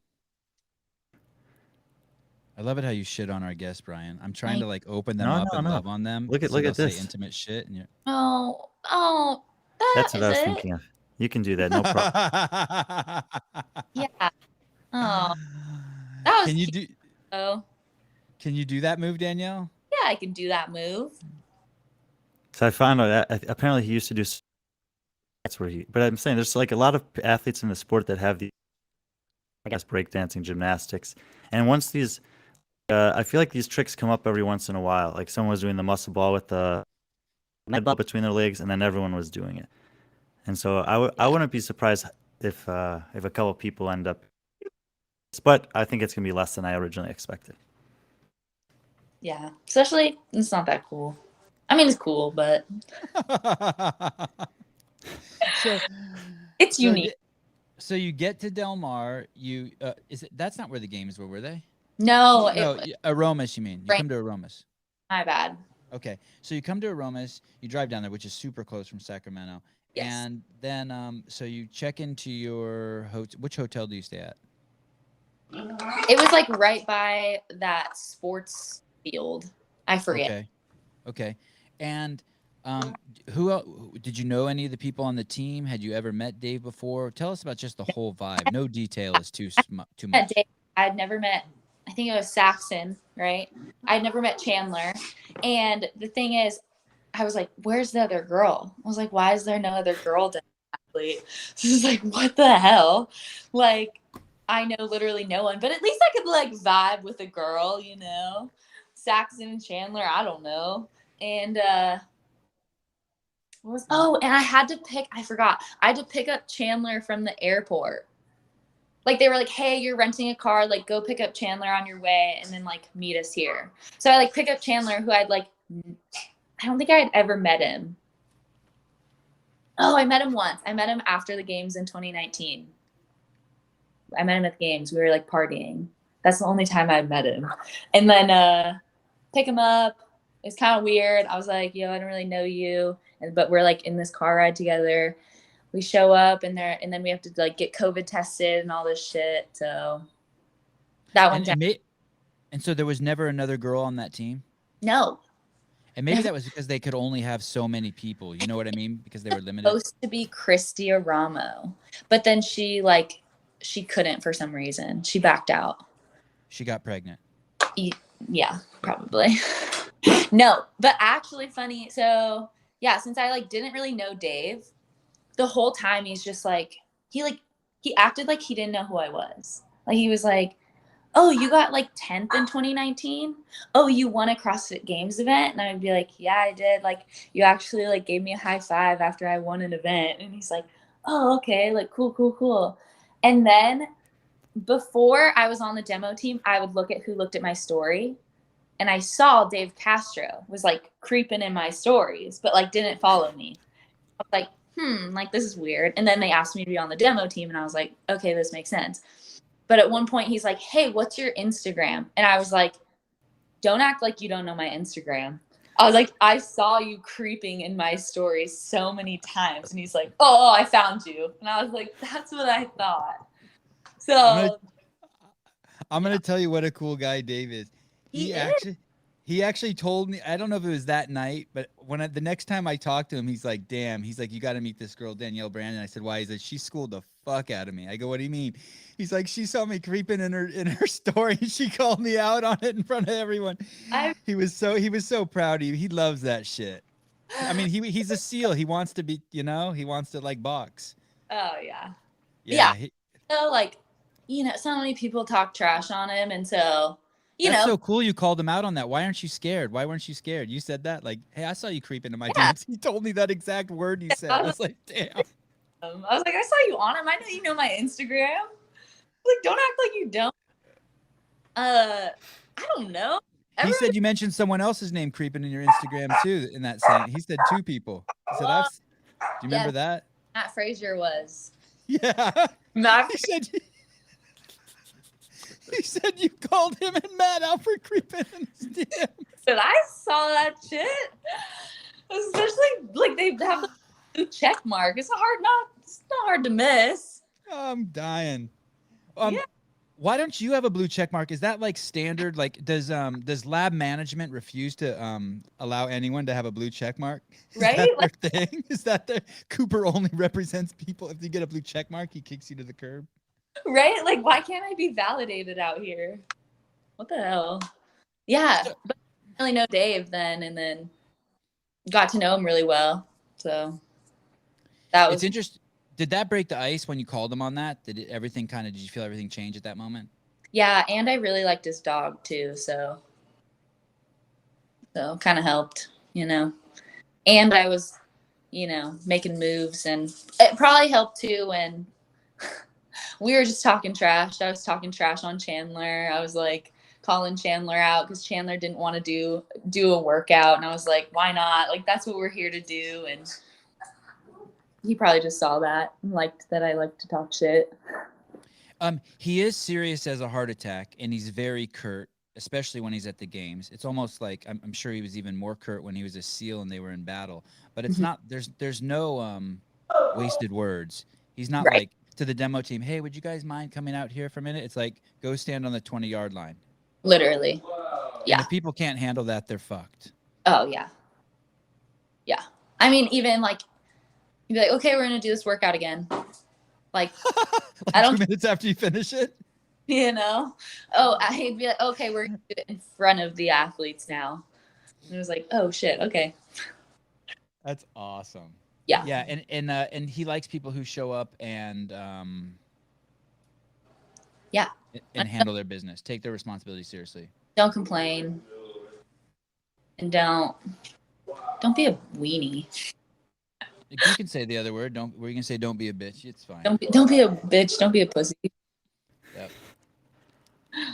I love it how you shit on our guests, Brian. I'm trying to like open them up and love on them. Look at this. Say intimate shit and you're. Oh, that's what I was thinking of. You can do that, no problem. Yeah. Oh, that was. Can you do? Oh. Can you do that move, Danielle? Yeah, I can do that move. So I found out that apparently he used to do. That's where but I'm saying there's like a lot of athletes in the sport that have the, I guess, breakdancing, gymnastics, and once these, I feel like these tricks come up every once in a while. Like someone was doing the muscle ball with the med ball between their legs, and then everyone was doing it. And so I wouldn't be surprised if a couple people end up, but I think it's gonna be less than I originally expected. Yeah, especially it's not that cool. I mean, it's cool, but so it's unique. So you get to Del Mar. That's not where the games were they? No, Aromas. You mean you come to Aromas? My bad. Okay, so you come to Aromas. You drive down there, which is super close from Sacramento. Yes. And then, so you check into your hotel. Which hotel do you stay at? It was like right by that sports field. I forget. Okay. And did you know any of the people on the team? Had you ever met Dave before? Tell us about just the whole vibe. No detail is too That much. day, I'd never met, I think it was Saxon, right? I'd never met Chandler. And the thing is, I was like, where's the other girl? I was like, why is there no other girl to athlete? So it's like, what the hell? Like, I know literally no one, but at least I could like vibe with a girl, you know? Saxon and Chandler, I don't know. And and I had to pick, I forgot. I had to pick up Chandler from the airport. Like they were like, hey, you're renting a car, like go pick up Chandler on your way and then like meet us here. So I like pick up Chandler, who I'd like, I don't think I had ever met him. Oh, I met him once. I met him after the games in 2019. I met him at the games. We were like partying. That's the only time I met him. And then pick him up. It's kind of weird. I was like, yo, I don't really know you. But we're like in this car ride together. We show up and then we have to like get COVID tested and all this shit. So that one time. And so there was never another girl on that team? No. And maybe that was because they could only have so many people. You know what I mean? Because they were limited. Supposed to be Christy Aramo, but then she couldn't for some reason. She backed out. She got pregnant. Yeah, probably. No, but actually funny. So yeah, since I like didn't really know Dave, the whole time he's just like he acted like he didn't know who I was. Like he was like, oh, you got like 10th in 2019? Oh, you won a CrossFit Games event? And I would be like, yeah, I did. Like, you actually like gave me a high five after I won an event. And he's like, oh, okay. Like, cool. And then before I was on the demo team, I would look at who looked at my story. And I saw Dave Castro was like creeping in my stories, but like didn't follow me. I was like, like this is weird. And then they asked me to be on the demo team. And I was like, okay, this makes sense. But at one point he's like, hey, what's your Instagram? And I was like, don't act like you don't know my Instagram. I was like, I saw you creeping in my stories so many times. And he's like, oh, I found you. And I was like, that's what I thought. So I'm going to tell you what a cool guy Dave is. He actually told me, I don't know if it was that night, but the next time I talked to him, he's like, damn, he's like, you got to meet this girl, Danielle Brandon. I said, why? He said, she schooled the fuck out of me. I go, what do you mean? He's like, she saw me creeping in her story. She called me out on it in front of everyone. He was so proud of you. He loves that shit. I mean, he's a SEAL. He wants to be, he wants to like box. Oh yeah. Yeah. So like, so many people talk trash on him. And so, That's so cool you called him out on that. Why aren't you scared? Why weren't you scared? You said that like, hey, I saw you creep into my DMs. He told me that exact word you said. I was like, damn. I was like, I saw you on him. I know you know my Instagram. Like, don't act like you don't. I don't know. He said you mentioned someone else's name creeping in your Instagram too. In that same, he said 2 people. He said, do you remember that? Matt Frazier was. Yeah. He said you called him and Matt out for creeping in his DM. But I saw that shit. Especially like they have the blue check mark. It's not hard to miss. Oh, I'm dying. Why don't you have a blue check mark? Is that like standard? Like does lab management refuse to allow anyone to have a blue check mark? Right? Is that their thing? Is that the Cooper only represents people? If you get a blue check mark, he kicks you to the curb. Right? Like, why can't I be validated out here? What the hell? Yeah. But I didn't really know Dave then, and then got to know him really well. So that was. It's interesting. Did that break the ice when you called him on that? Did you feel everything change at that moment? Yeah. And I really liked his dog too. So kind of helped, And I was, making moves, and it probably helped too when we were just talking trash. I was talking trash on Chandler. I was like calling Chandler out because Chandler didn't want to do a workout. And I was like, why not? Like, that's what we're here to do. And he probably just saw that and liked that I like to talk shit. He is serious as a heart attack, and he's very curt, especially when he's at the games. It's almost like I'm sure he was even more curt when he was a SEAL and they were in battle. But it's not. There's no wasted words. He's not like to the demo team, hey, would you guys mind coming out here for a minute? It's like, go stand on the 20-yard line. Literally. Yeah. And if people can't handle that, they're fucked. Oh yeah. Yeah. I mean, even like you'd be like, okay, we're gonna do this workout again. Like I Like don't 2 minutes after you finish it. you know. Oh, I'd be like, okay, we're gonna do it in front of the athletes now. And it was like, oh shit, okay. That's awesome. Yeah. Yeah, and he likes people who show up Yeah. and handle their business, take their responsibility seriously. Don't complain. And don't be a weenie. You can say the other word. You can say don't be a bitch. It's fine. Don't be a bitch. Don't be a pussy. Yep.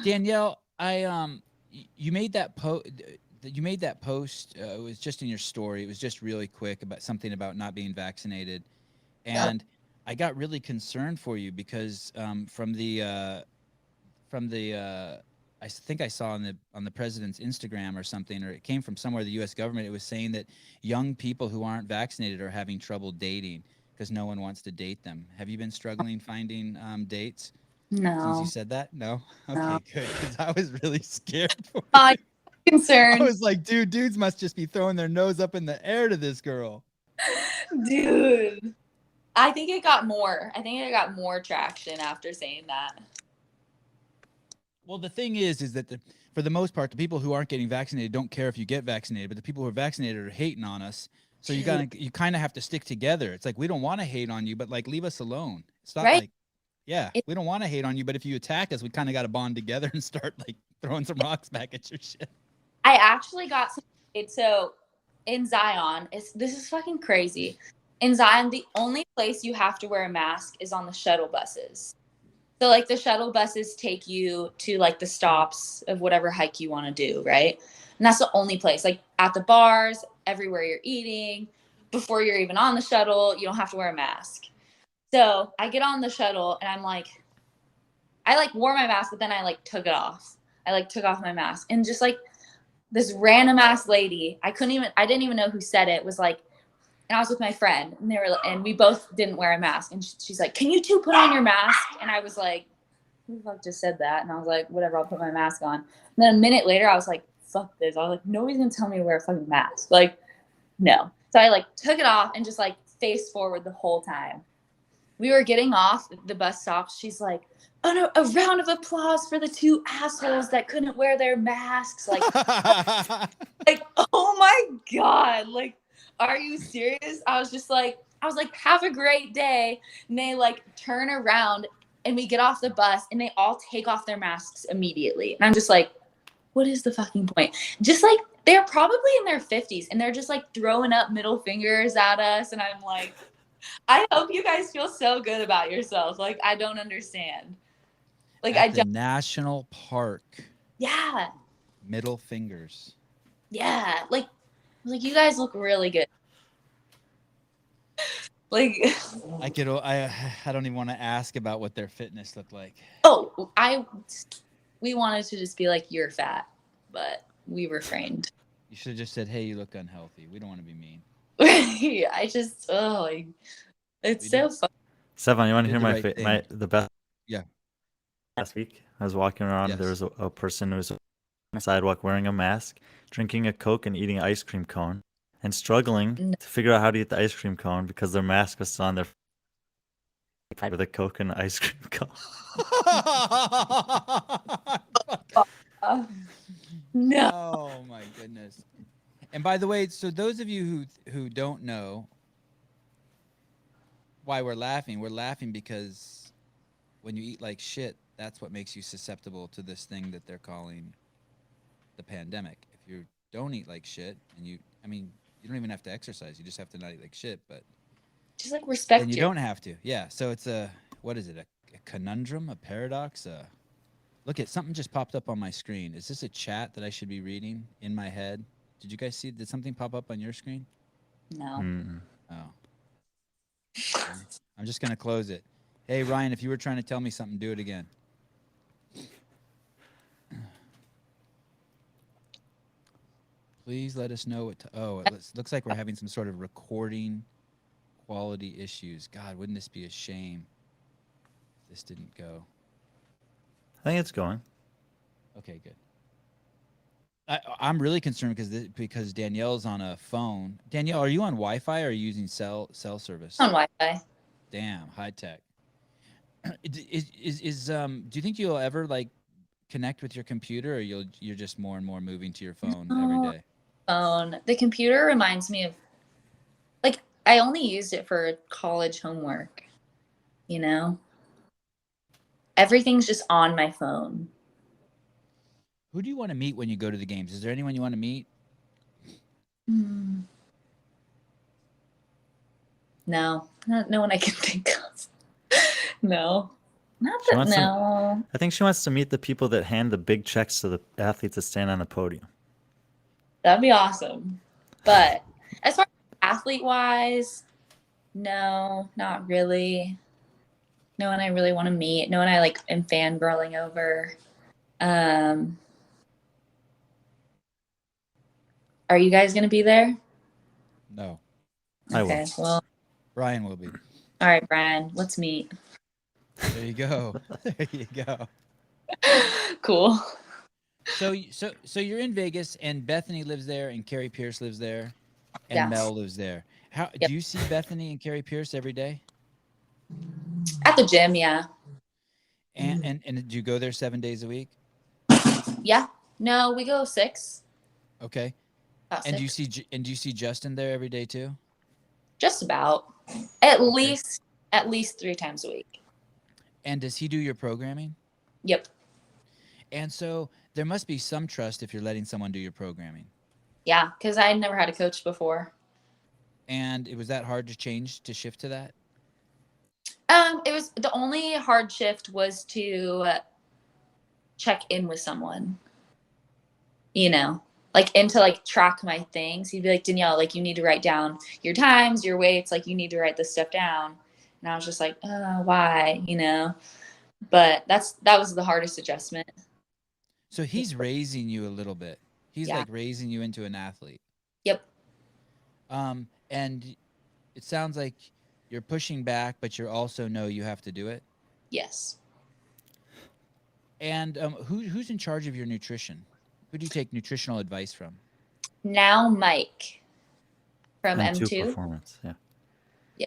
Danielle, you made that post. You made that post. It was just in your story. It was just really quick about something about not being vaccinated, and I got really concerned for you because I think I saw on the president's Instagram or something, or it came from somewhere, the U.S. government. It was saying that young people who aren't vaccinated are having trouble dating because no one wants to date them. Have you been struggling finding dates? No. Since you said that? No? Okay, No. good. Because I was really scared for you. I'm concerned. I was like, dudes must just be throwing their nose up in the air to this girl. Dude. I think it got more. I think it got more traction after saying that. Well, the thing is that for the most part, the people who aren't getting vaccinated don't care if you get vaccinated, but the people who are vaccinated are hating on us. So you kind of have to stick together. It's like, we don't want to hate on you, but like, leave us alone. It's not right? like, yeah, we don't want to hate on you, but if you attack us, we kind of got to bond together and start like throwing some rocks back at your shit. I actually got some. So in Zion, this is fucking crazy. In Zion, the only place you have to wear a mask is on the shuttle buses. So like the shuttle buses take you to like the stops of whatever hike you want to do, right? And that's the only place. Like at the bars, everywhere you're eating, before you're even on the shuttle, you don't have to wear a mask. So I get on the shuttle and I'm like, I like wore my mask, but then I like took it off. I like took off my mask and just like this random ass lady, I didn't even know who said it, was like, and I was with my friend and we both didn't wear a mask. And she's like, can you two put on your mask? And I was like, who the fuck just said that? And I was like, whatever, I'll put my mask on. And then a minute later, I was like, fuck this. I was like, nobody's gonna tell me to wear a fucking mask. Like, no. So I like took it off and just like faced forward the whole time. We were getting off the bus stop. She's like, oh, no, a round of applause for the two assholes that couldn't wear their masks. Like, like, oh my God. Like, are you serious? I was like, have a great day. And they like turn around and we get off the bus and they all take off their masks immediately. And I'm just like, what is the fucking point? Just like, they're probably in their 50s and they're just like throwing up middle fingers at us. And I'm like, I hope you guys feel so good about yourselves. Like, I don't understand. Like, At the national park. Yeah. Middle fingers. Yeah. Like you guys look really good. Like, I don't even want to ask about what their fitness looked like. Oh, we wanted to just be like, you're fat, but we refrained. You should have just said, hey, you look unhealthy. We don't want to be mean. I just, it's so fun. Sevan, you want to hear the best? Yeah. Last week, I was walking around. Yes. There was a person who was on the sidewalk wearing a mask, drinking a Coke and eating an ice cream cone, and struggling to figure out how to eat the ice cream cone because their mask was still on their with a Coke and an ice cream cone. No. Oh my goodness. And by the way, so those of you who don't know why we're laughing because when you eat like shit, that's what makes you susceptible to this thing that they're calling the pandemic. If you don't eat like shit and you don't even have to exercise, you just have to not eat like shit, but just like respect and you don't have to. Yeah. So it's what is it? A conundrum, a paradox, look at something just popped up on my screen. Is this a chat that I should be reading in my head? Did you guys see? Did something pop up on your screen? No. Mm-mm. Oh. I'm just gonna close it. Hey Ryan, if you were trying to tell me something, do it again. Please let us know what. It looks like we're having some sort of recording quality issues. God, wouldn't this be a shame if this didn't go? I think it's going. Okay, good. I'm really concerned because Danielle's on a phone. Danielle, are you on Wi-Fi or are you using cell service? On Wi-Fi. Damn, high tech. Do you think you'll ever like connect with your computer, or you're just more and more moving to your phone every No, day? phone. The computer reminds me of like I only used it for college homework, you know? Everything's just on my phone. Who do you want to meet when you go to the games? Is there anyone you want to meet? Hmm. No, no one I can think of. No, not She that. wants to. No, I think she wants to meet the people that hand the big checks to the athletes that stand on the podium. that'd be awesome. But as far as athlete wise, no, not really. No one I really want to meet. No one I like am fangirling over. Um, are you guys gonna be there? No, I will. Okay, well, Brian will be. all right, Brian, let's meet. There you go. There you go. Cool. So you're in Vegas, and Bethany lives there, and Carrie Pierce lives there, and Yeah. Mel lives there. How Yep. do you see Bethany and Carrie Pierce every day? At the gym, yeah. And do you go there 7 days a week? Yeah. No, we go 6. Okay. About And 6. do you see Justin there every day too? Just about. At least 3 times a week. And does he do your programming? Yep. And so there must be some trust if you're letting someone do your programming. Yeah, because I never had a coach before. And it was that hard to shift to that? It was the only hard shift was to check in with someone. You know, like and to like track my things. He'd be like, Danielle, like you need to write down your times, your weights, like you need to write this stuff down. And I was just like, why? You know? But that was the hardest adjustment. So he's raising you a little bit. He's Yeah. like raising you into an athlete. Yep. And it sounds like you're pushing back, but you also know you have to do it. Yes. And who's in charge of your nutrition? Who do you take nutritional advice from? Now Mike from M2 M2. Performance. Yeah. Yeah.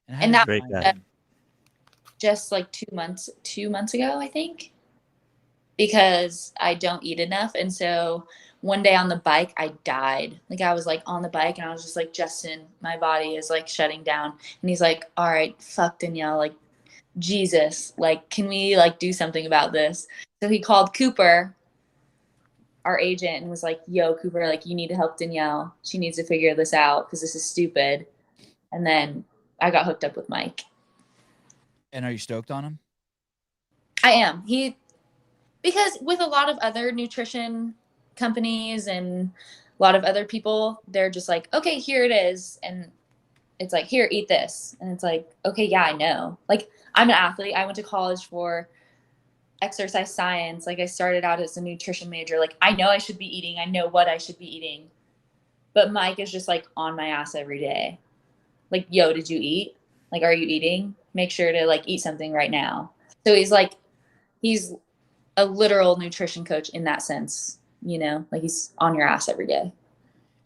And that Great guy. just like 2 months ago, I think. Because I don't eat enough. And so one day on the bike, I died. Like I was like on the bike and I was just like, Justin, my body is like shutting down. And he's like, all right, fuck Danielle, like Jesus, like, can we like do something about this? So he called Cooper, our agent, and was like, yo, Cooper, like you need to help Danielle. She needs to figure this out because this is stupid. And then I got hooked up with Mike. And are you stoked on him? I am. Because with a lot of other nutrition companies and a lot of other people, they're just like, okay, here it is. And it's like, here, eat this. And it's like, okay, yeah, I know. Like, I'm an athlete. I went to college for exercise science. Like, I started out as a nutrition major. Like, I know I should be eating. I know what I should be eating. But Mike is just like on my ass every day. Like, yo, did you eat? Like, are you eating? Make sure to like eat something right now. So he's a literal nutrition coach in that sense, you know, like he's on your ass every day.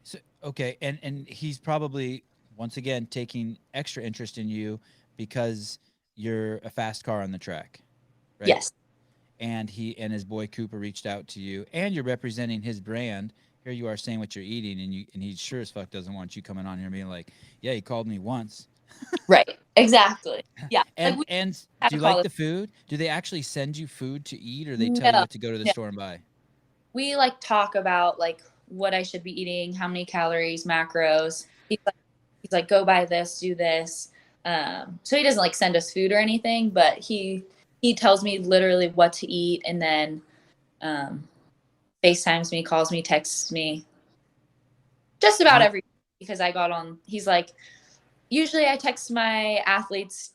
So, okay, and he's probably once again taking extra interest in you because you're a fast car on the track, right? Yes. And he and his boy Cooper reached out to you, and you're representing his brand. Here you are saying what you're eating, and he sure as fuck doesn't want you coming on here and being like, yeah, he called me once. Right. Exactly. Yeah. And like and had do to you call like it- the food? Do they actually send you food to eat, or they tell you No. what to go to the No. store and buy? We like talk about like what I should be eating, how many calories, macros. He's like, go buy this, do this. So he doesn't like send us food or anything, but he tells me literally what to eat, and then FaceTimes me, calls me, texts me, just about every because I got on. He's like, usually I text my athletes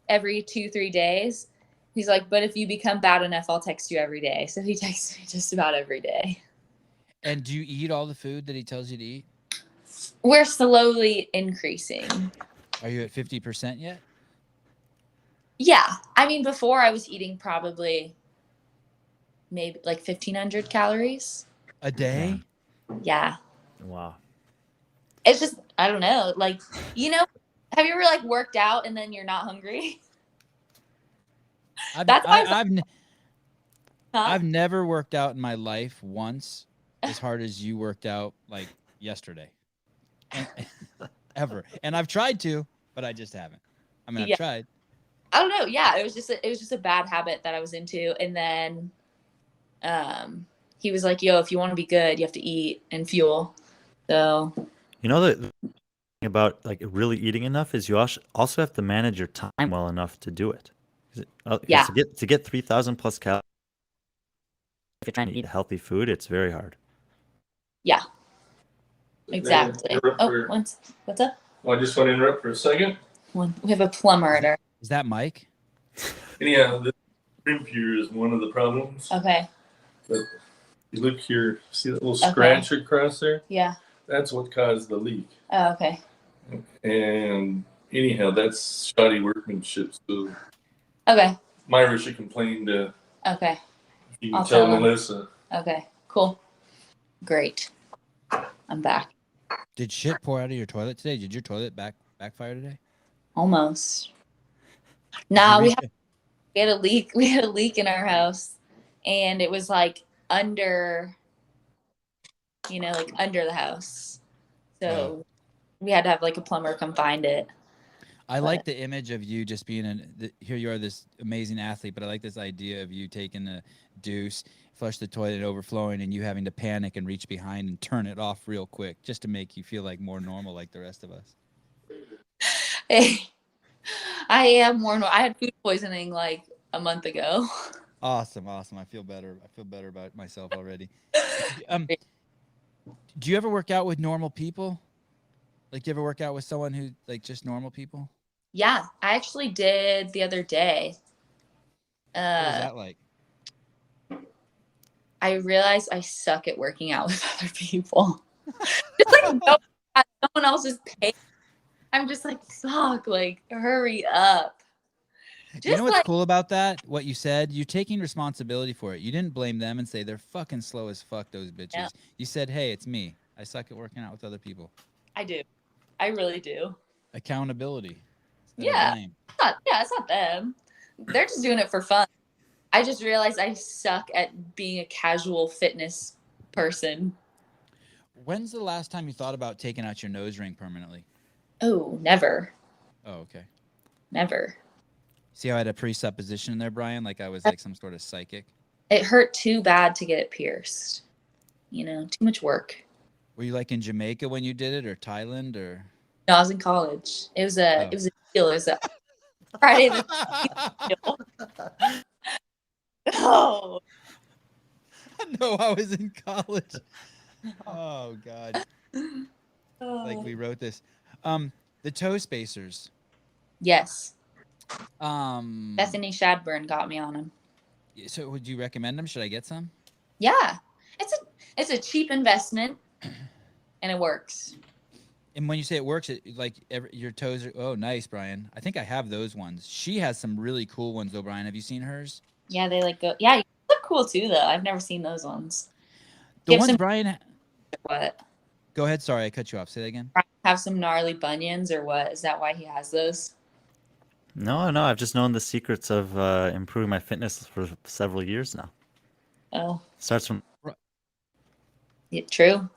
every 2-3 days. He's like, but if you become bad enough, I'll text you every day. So he texts me just about every day. And do you eat all the food that he tells you to eat? We're slowly increasing. Are you at 50% yet? Yeah. I mean, before I was eating probably maybe like 1,500 calories. A day? Yeah. Wow. It's just, I don't know. Like, have you ever like worked out and then you're not hungry? That's why huh? I've never worked out in my life once as hard as you worked out like yesterday. And ever. And I've tried to, but I just haven't. I mean, I've Yeah. tried. I don't know. Yeah, it was just a bad habit that I was into, and then he was like, "Yo, if you want to be good, you have to eat and fuel." So You know, the thing about like really eating enough is you also have to manage your time well enough to do it. 'Cause yeah, to get 3,000 plus calories, if you're trying to eat healthy food, it's very hard. yeah, exactly. Oh, what's up? Well, I just want to interrupt for a second. We have a plumber at our. Is that Mike? Anyhow, the rim here is one of the problems. Okay. But you look here, see that little Okay. scratch across there? Yeah. That's what caused the leak. Oh, okay. And anyhow, that's shoddy workmanship. So Okay. Myra should complain to, Okay. you can I'll tell tell him. Melissa. Okay. Cool. Great. I'm back. Did shit pour out of your toilet today? Did your toilet backfire today? Almost. Did Nah, you we reach had a leak. We had a leak in our house, and it was like under, like under the house. So we had to have like a plumber come find it. I like the image of you just being here you are, this amazing athlete, but I like this idea of you taking the deuce, flush the toilet overflowing, and you having to panic and reach behind and turn it off real quick just to make you feel like more normal like the rest of us. Hey, I am I had food poisoning like a month ago. Awesome. I feel better. I feel better about myself already. Do you ever work out with normal people? Like, do you ever work out with someone who like just normal people? Yeah, I actually did the other day. What was that like? I realized I suck at working out with other people. Just like someone else's pace. I'm just like, fuck, like hurry up. Just You know what's cool about that? What you said, you're taking responsibility for it. You didn't blame them and say they're fucking slow as fuck, those bitches. Yeah. You said, hey, it's me. I suck at working out with other people. I do. I really do. Accountability. Yeah. It's not them. They're just doing it for fun. I just realized I suck at being a casual fitness person. When's the last time you thought about taking out your nose ring permanently? Oh, never. Oh, okay. Never. See how I had a presupposition there, Brian? Like I was like some sort of psychic? It hurt too bad to get it pierced. Too much work. Were you like in Jamaica when you did it, or Thailand, or? No, I was in college. It was a deal. It was a Friday the deal. Oh. No, I was in college. Oh God. Like we wrote this. The toe spacers. Yes. Bethany Shadburn got me on them. So would you recommend them? Should I get some? Yeah. It's a cheap investment and it works. And when you say it works, your toes are, oh, nice, Brian. I think I have those ones. She has some really cool ones though, Brian. Have you seen hers? Yeah, they go. Yeah, you look cool too though. I've never seen those ones. The ones Brian. What? Go ahead. Sorry, I cut you off. Say that again. Have some gnarly bunions or what? Is that why he has those? No, I've just known the secrets of improving my fitness for several years now. Oh. Starts from. Yeah, true.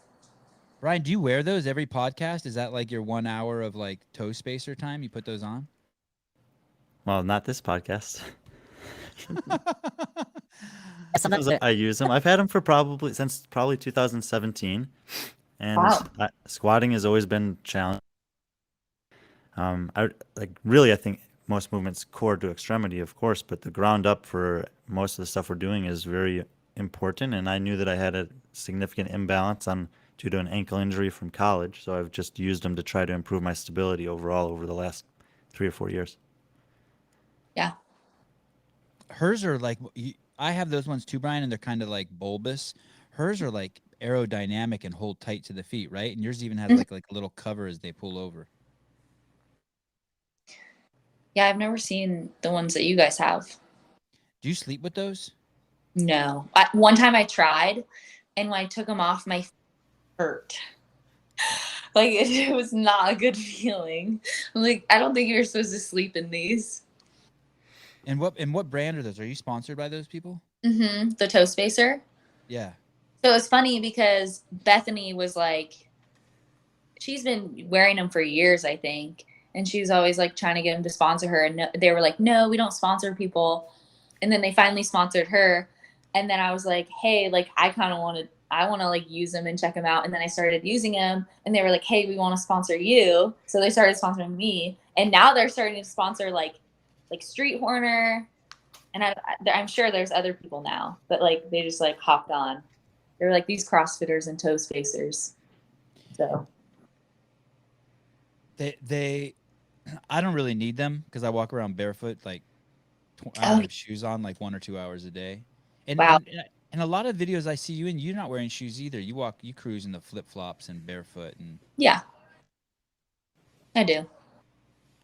Brian, do you wear those every podcast? Is that like your 1 hour of like toe spacer time? You put those on? Well, not this podcast. Sometimes I use them. I've had them for since 2017, and wow. Squatting has always been challenging. I think most movements core to extremity, of course, but the ground up for most of the stuff we're doing is very important. And I knew that I had a significant imbalance due to an ankle injury from college, so I've just used them to try to improve my stability overall over the last 3 or 4 years. Yeah. Hers are like, I have those ones too, Brian, and they're kind of like bulbous. Hers are like aerodynamic and hold tight to the feet, right? And yours even has like a little cover as they pull over. Yeah, I've never seen the ones that you guys have. Do you sleep with those? No. One time I tried, And when I took them off, my feet hurt. Like it was not a good feeling. I'm like, I don't think you're supposed to sleep in these. And what brand are those? Are you sponsored by those people? The toe spacer. Yeah. So it's funny because Bethany was like, she's been wearing them for years, I think. And she's always like trying to get them to sponsor her. And they were like, no, we don't sponsor people. And then they finally sponsored her. And then I was like, hey, like I want to like use them and check them out. And then I started using them and they were like, hey, we want to sponsor you. So they started sponsoring me. And now they're starting to sponsor like Street Horner. And I'm sure there's other people now, but like they just like hopped on. They were like these CrossFitters and toe spacers. So they I don't really need them because I walk around barefoot. Like I don't have shoes on like 1 or 2 hours a day. And, wow. and a lot of videos I see you in, you're not wearing shoes either. You cruise in the flip flops and barefoot and Yeah, I do.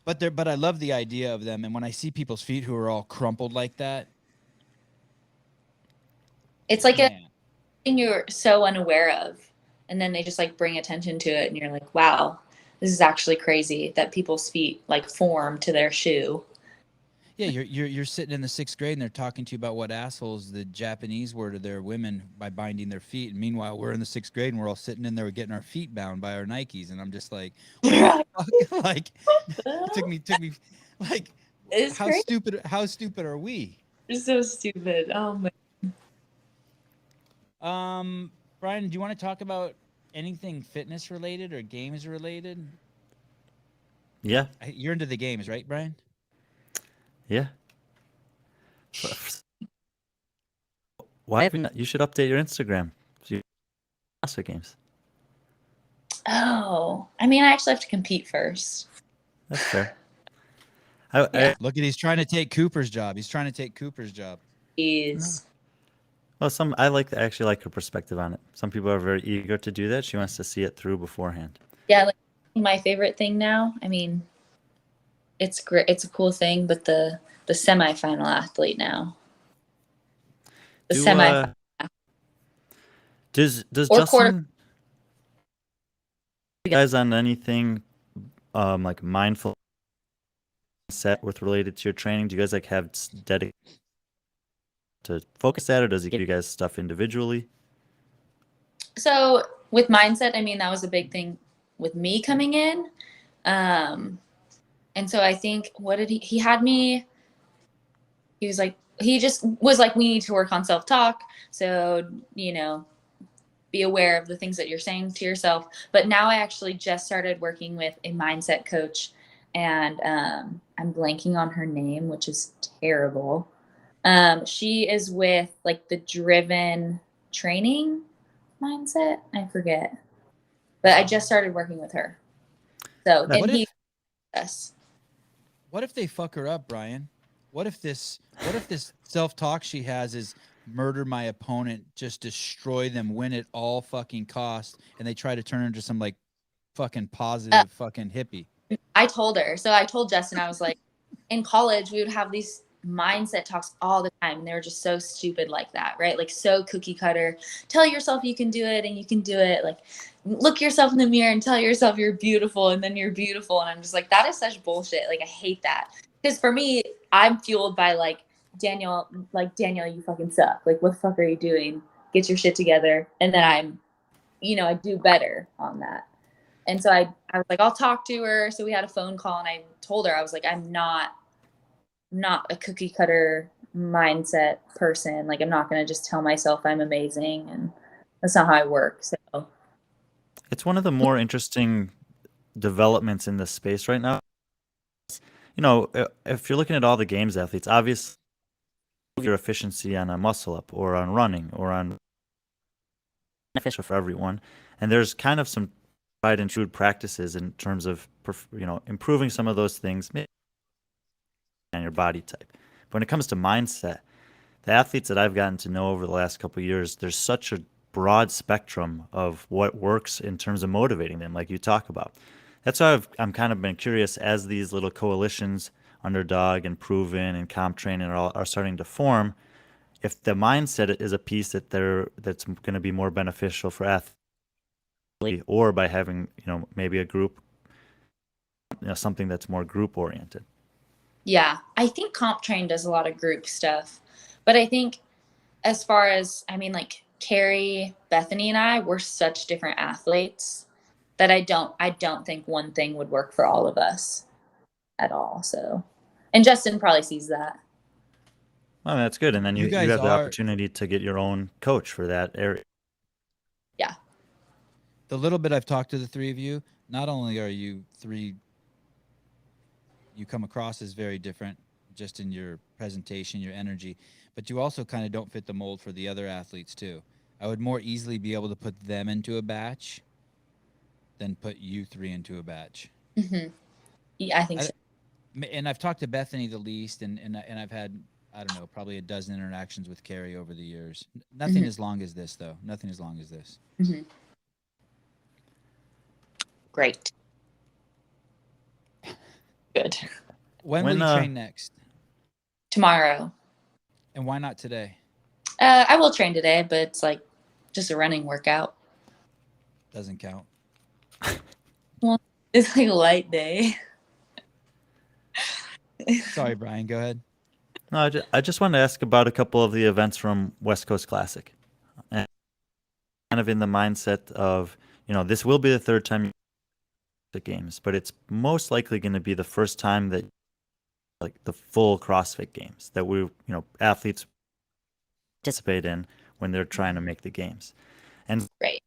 But I love the idea of them. And when I see people's feet who are all crumpled like that, It's like a thing you're so unaware of, and then they just like bring attention to it, and you're like, wow, this is actually crazy that people's feet like form to their shoe. Yeah, you're sitting in the 6th grade and they're talking to you about what assholes the Japanese were to their women by binding their feet. And meanwhile, we're in the 6th grade and we're all sitting in there getting our feet bound by our Nikes. And I'm just like, what the fuck? Like, it took me like, it's how crazy. how stupid are we? You're so stupid. Oh my. Brian, do you want to talk about anything fitness related or games related? Yeah. You're into the games, right, Brian? Yeah. Why haven't you should update your Instagram? So you CrossFit games. Oh, I mean, I actually have to compete first. That's fair. Yeah. Look at he's trying to take Cooper's job. Jeez. Well, I actually like her perspective on it. Some people are very eager to do that. She wants to see it through beforehand. Yeah, like my favorite thing now. I mean, it's great. It's a cool thing, but the semifinal athlete now. Does or Justin you guys on anything like mindful set with related to your training? Do you guys like have dedicated to focus that, or does he give you guys stuff individually? So with mindset, I mean, that was a big thing with me coming in. And so I think, he had me, he just was like, we need to work on self-talk. So, be aware of the things that you're saying to yourself. But now I actually just started working with a mindset coach, and I'm blanking on her name, which is terrible. She is with like the Driven training mindset. I forget, but I just started working with her. So, what if they fuck her up, Brian? What if this self-talk she has is murder my opponent, just destroy them, win at all fucking costs, and they try to turn her into some like fucking positive fucking hippie? I told her. So I told Justin, I was like, in college, we would have these mindset talks all the time, and they were just so stupid like that, right? Like so cookie cutter. Tell yourself you can do it, and you can do it. Like look yourself in the mirror and tell yourself you're beautiful, and then you're beautiful. And I'm just like, that is such bullshit. Like I hate that, because for me, I'm fueled by like Danielle, you fucking suck. Like what the fuck are you doing? Get your shit together. And then I do better on that. And so I was like, I'll talk to her. So we had a phone call, and I told her, I was like, I'm not a cookie cutter mindset person. Like I'm not going to just tell myself I'm amazing, and that's not how I work. So it's one of the more interesting developments in this space right now. If you're looking at all the games athletes, obviously your efficiency on a muscle up or on running or on beneficial for everyone. And there's kind of some tried and true practices in terms of improving some of those things and your body type. But when it comes to mindset, the athletes that I've gotten to know over the last couple of years, there's such a broad spectrum of what works in terms of motivating them, like you talk about. That's why I'm kind of been curious as these little coalitions, Underdog and Proven and Comp Training are starting to form. if the mindset is a piece that's going to be more beneficial for athletes, or by having, maybe a group, something that's more group oriented. Yeah, I think comp train does a lot of group stuff, but I think as far as, I mean, like Carrie, Bethany, and I, we're such different athletes that I don't think one thing would work for all of us at all. So, and Justin probably sees that. Oh, that's good. And then You you guys have the are opportunity to get your own coach for that area. Yeah. the little bit I've talked to the three of you. Not only are you come across as very different, just in your presentation, your energy, but you also kind of don't fit the mold for the other athletes too. I would more easily be able to put them into a batch than put you three into a batch. Mm-hmm. Yeah, I think so. And I've talked to Bethany the least, and I've had, I don't know, probably a dozen interactions with Carrie over the years. Nothing as long as this, though. Nothing as long as this. Mm-hmm. Great. Good. When will you train next? Tomorrow. And why not today? I will train today, but it's like just a running workout. Doesn't count. Well, it's like a light day. Sorry, Brian. Go ahead. No, I just wanted to ask about a couple of the events from West Coast Classic. And kind of in the mindset of, this will be the third time you the games, but it's most likely going to be the first time that, like, the full CrossFit games that we, athletes participate in when they're trying to make the games. And right.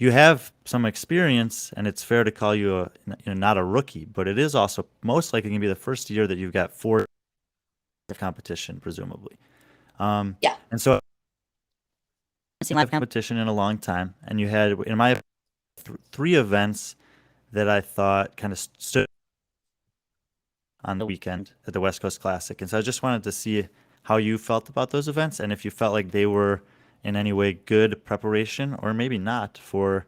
You have some experience, and it's fair to call you not a rookie, but it is also most likely going to be the first year that you've got 4 competition, presumably. Yeah. And so, live competition in a long time, and you had, in my 3 events that I thought kind of stood on the weekend at the West Coast Classic. And so I just wanted to see how you felt about those events, and if you felt like they were in any way good preparation, or maybe not, for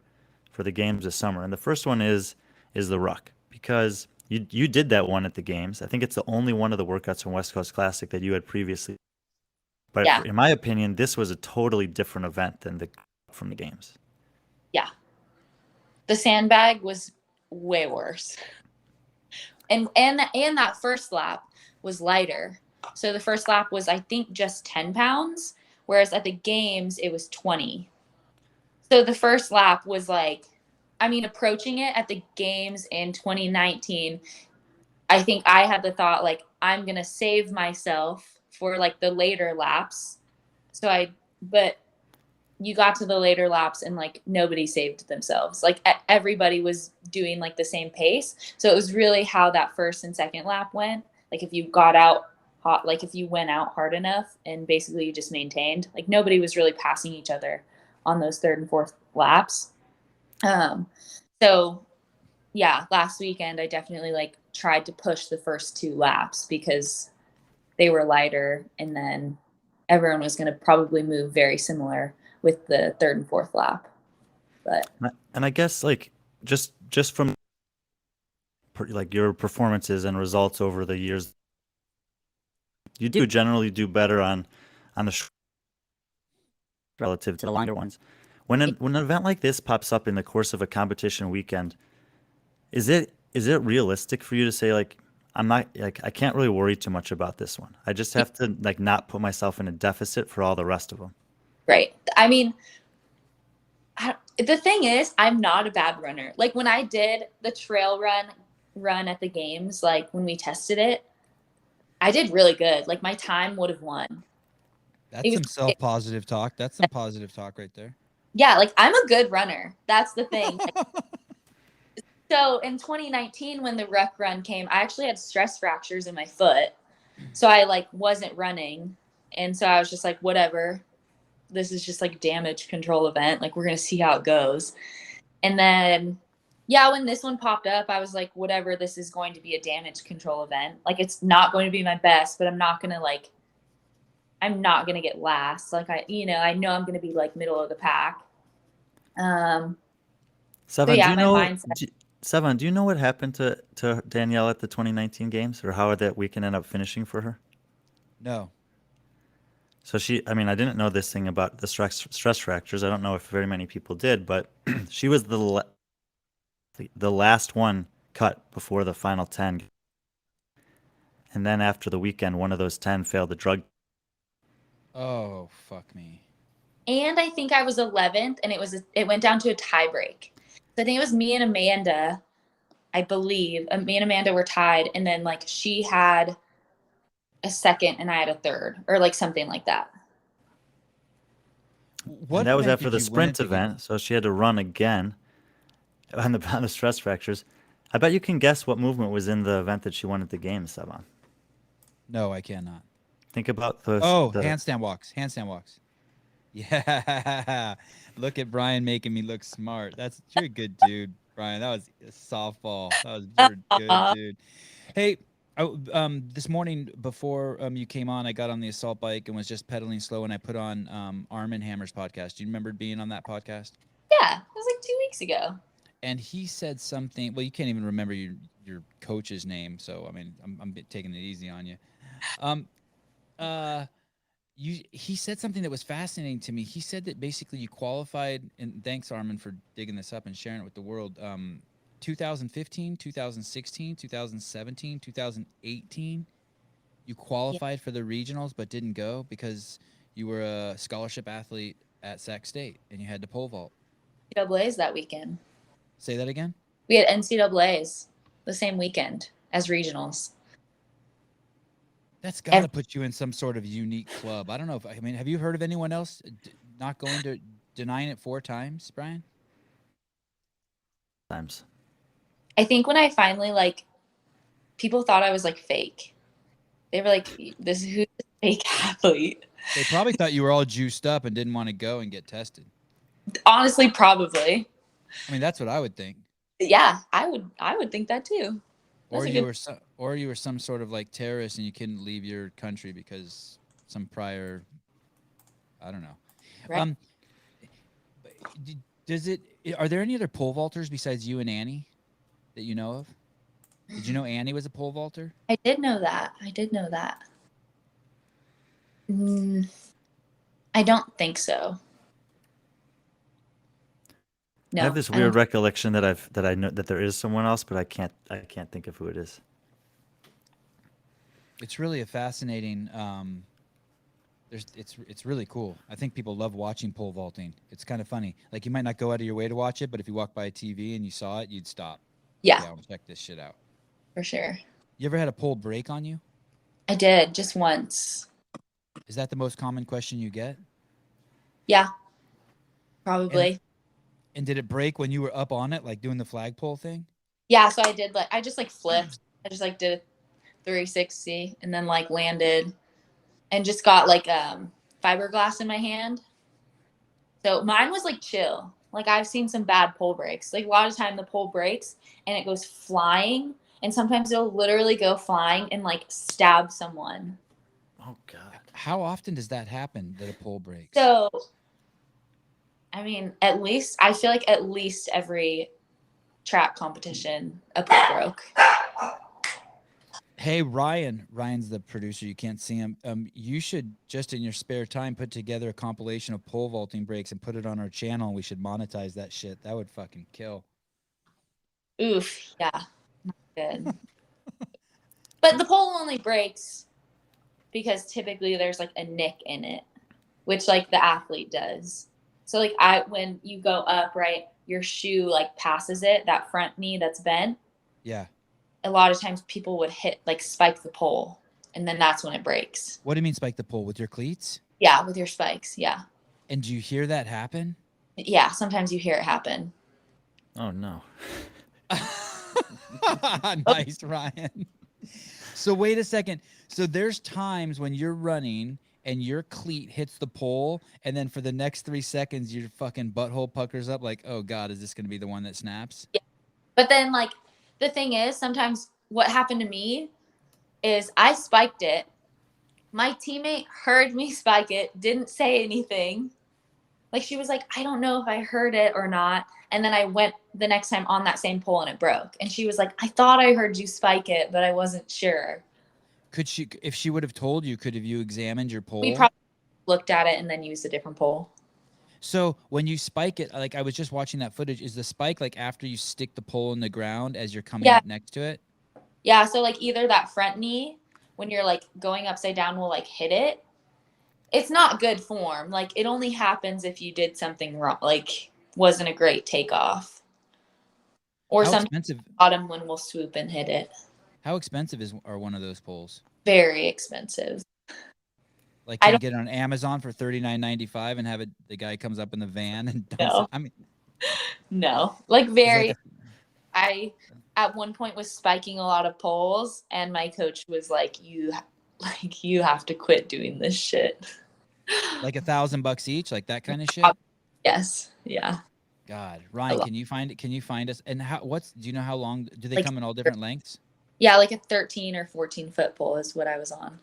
the games this summer. And the first one is the Ruck, because you did that one at the games. I think it's the only one of the workouts from West Coast Classic that you had previously. But yeah. In my opinion, this was a totally different event than the from the games. Yeah. The sandbag was way worse. And that first lap was lighter. So the first lap was, I think, just 10 pounds, whereas at the games it was 20. So the first lap was like, I mean, approaching it at the games in 2019, I think I had the thought, like, I'm going to save myself for like the later laps. But you got to the later laps and like nobody saved themselves. Like everybody was doing like the same pace. So it was really how that first and second lap went. Like if you got out hot, like if you went out hard enough and basically you just maintained, like nobody was really passing each other on those third and fourth laps. So yeah, last weekend I definitely like tried to push the first 2 laps because they were lighter, and then everyone was going to probably move very similar with the third and fourth lap. But and I guess like just from like your performances and results over the years, you do generally do better on the relative to the longer ones. When an event like this pops up in the course of a competition weekend, is it realistic for you to say, like, I'm not, like, I can't really worry too much about this one. I just have to like not put myself in a deficit for all the rest of them. Right. I mean, the thing is, I'm not a bad runner. Like when I did the trail run at the games, like when we tested it, I did really good. Like my time would have won. That's some self-positive talk. That's some positive talk right there. Yeah, like I'm a good runner. That's the thing. So in 2019, when the Ruck run came, I actually had stress fractures in my foot. So I like wasn't running. And so I was just like, whatever. This is just like damage control event. Like we're going to see how it goes. And then, yeah, when this one popped up, I was like, whatever, this is going to be a damage control event. Like it's not going to be my best, but I'm not going to get last. Like I know I'm going to be like middle of the pack. Sevan, yeah, Sevan, do you know what happened to Danielle at the 2019 games, or how that weekend ended up finishing for her? No. So I mean, I didn't know this thing about the stress fractures. I don't know if very many people did, but she was the last one cut before the final 10. And then after the weekend, one of those 10 failed the drug. Oh, fuck me. And I think I was 11th, and it went down to a tie break. So I think it was me and Amanda. I believe me and Amanda were tied, and then like she had a second and I had a third, or like something like that. What And that was event after did the you win sprint at the game? event, so she had to run again on the stress fractures. I bet you can guess what movement was in the event that she won at the game, Sevan. No, I cannot. Think about the Handstand walks. Handstand walks. Yeah. Look at Brian making me look smart. You're a good dude, Brian. That was a softball. You're good, dude. Hey, this morning before you came on, I got on the assault bike and was just pedaling slow, and I put on Arm & Hammer's podcast. Do you remember being on that podcast? Yeah, it was like 2 weeks ago. And he said something. Well, you can't even remember your coach's name, so I mean, I'm taking it easy on you. He said something that was fascinating to me. He said that basically you qualified, and thanks Armin for digging this up and sharing it with the world. 2015, 2016, 2017, 2018, you qualified for the regionals but didn't go because you were a scholarship athlete at Sac State and you had to pole vault. NCAAs that weekend. Say that again? We had NCAAs the same weekend as regionals. That's got to put you in some sort of unique club. I don't know I mean, have you heard of anyone else not going to denying it 4 times, Brian? times. I think when I finally like, people thought I was like fake. They were like, "Who's a fake athlete?" They probably thought you were all juiced up and didn't want to go and get tested. Honestly, probably. I mean, that's what I would think. Yeah, I would think that too. Or you were some sort of like terrorist and you couldn't leave your country because some prior, I don't know. Right. Are there any other pole vaulters besides you and Annie that you know of? Did you know Annie was a pole vaulter? I did know that. I don't think so. No. I have this weird recollection that I know that there is someone else, but I can't think of who it is. It's really a fascinating. It's really cool. I think people love watching pole vaulting. It's kind of funny. Like you might not go out of your way to watch it, but if you walk by a TV and you saw it, you'd stop. Yeah. I'll check this shit out. For sure. You ever had a pole break on you? I did, just once. Is that the most common question you get? Yeah. Probably. And did it break when you were up on it, like doing the flagpole thing? Yeah, so I just like flipped. I just like did a 360 and then like landed and just got like fiberglass in my hand. So mine was like chill. Like I've seen some bad pole breaks. Like a lot of time the pole breaks and it goes flying, and sometimes it'll literally go flying and like stab someone. Oh God. How often does that happen that a pole breaks? So I mean, I feel like at least every track competition a pole broke. Hey, Ryan's the producer. You can't see him. You should just in your spare time put together a compilation of pole vaulting breaks and put it on our channel. And we should monetize that shit. That would fucking kill. Oof. Yeah. Not good. But the pole only breaks because typically there's like a nick in it, which like the athlete does. So like when you go up, right, your shoe like passes it, that front knee that's bent. Yeah. A lot of times people would spike the pole, and then that's when it breaks. What do you mean spike the pole? With your cleats? Yeah, with your spikes. Yeah. And do you hear that happen? Yeah, sometimes you hear it happen. Oh no. Nice, Ryan. So wait a second. So there's times when you're running and your cleat hits the pole, and then for the next 3 seconds, your fucking butthole puckers up like, oh God, is this going to be the one that snaps? Yeah. But then like, the thing is, sometimes what happened to me is I spiked it. My teammate heard me spike it, didn't say anything. Like she was like, I don't know if I heard it or not. And then I went the next time on that same pole and it broke. And she was like, I thought I heard you spike it, but I wasn't sure. If she would have told you, could have you examined your pole? We probably looked at it and then used a different pole. So when you spike it, like I was just watching that footage, is the spike like after you stick the pole in the ground as you're coming up next to it? Yeah, so like either that front knee, when you're like going upside down, will like hit it. It's not good form. Like it only happens if you did something wrong, like wasn't a great takeoff. Or How sometimes expensive? the bottom one will swoop and hit it. How expensive are one of those poles? Very expensive. Like, I can you don't get it on Amazon for $39.95 and have it? The guy comes up in the van and dumps know. it. I mean, No, like it's very. like I at one point was spiking a lot of poles, and my coach was like, "You, like, you have to quit doing this shit." like $1,000 each, like that kind of shit. Yes, yeah. God, A Ryan, lot. can you find it? Can you find us? And how? Do you know how long? Do they Like, come in all different lengths? Yeah, like a 13 or 14-foot pole is what I was on.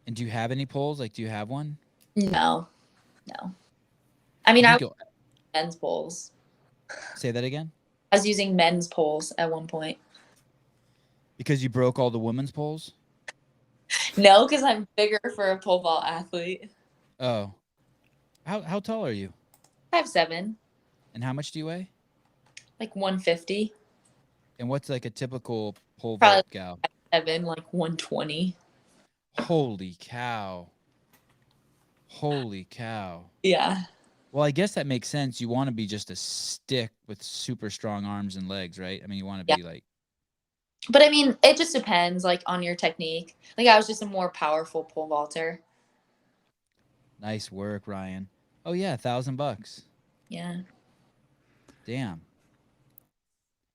And do you have any poles? Like, do you have one? No, no. I mean, You I think was men's poles. say that again? I was using men's poles at one point. Because you broke all the women's poles? No, because I'm bigger for a pole vault athlete. Oh, how tall are you? 5'7", And how much do you weigh? like 150. And what's like a typical pole Probably vault gal? 7, like 120. Holy cow! Holy cow! Yeah. Well, I guess that makes sense. You want to be just a stick with super strong arms and legs, right? I mean, you want to Yeah. be like. But I mean, it just depends, like, on your technique. Like, I was just a more powerful pole vaulter. Nice work, Ryan. Oh yeah, $1,000. Yeah. Damn.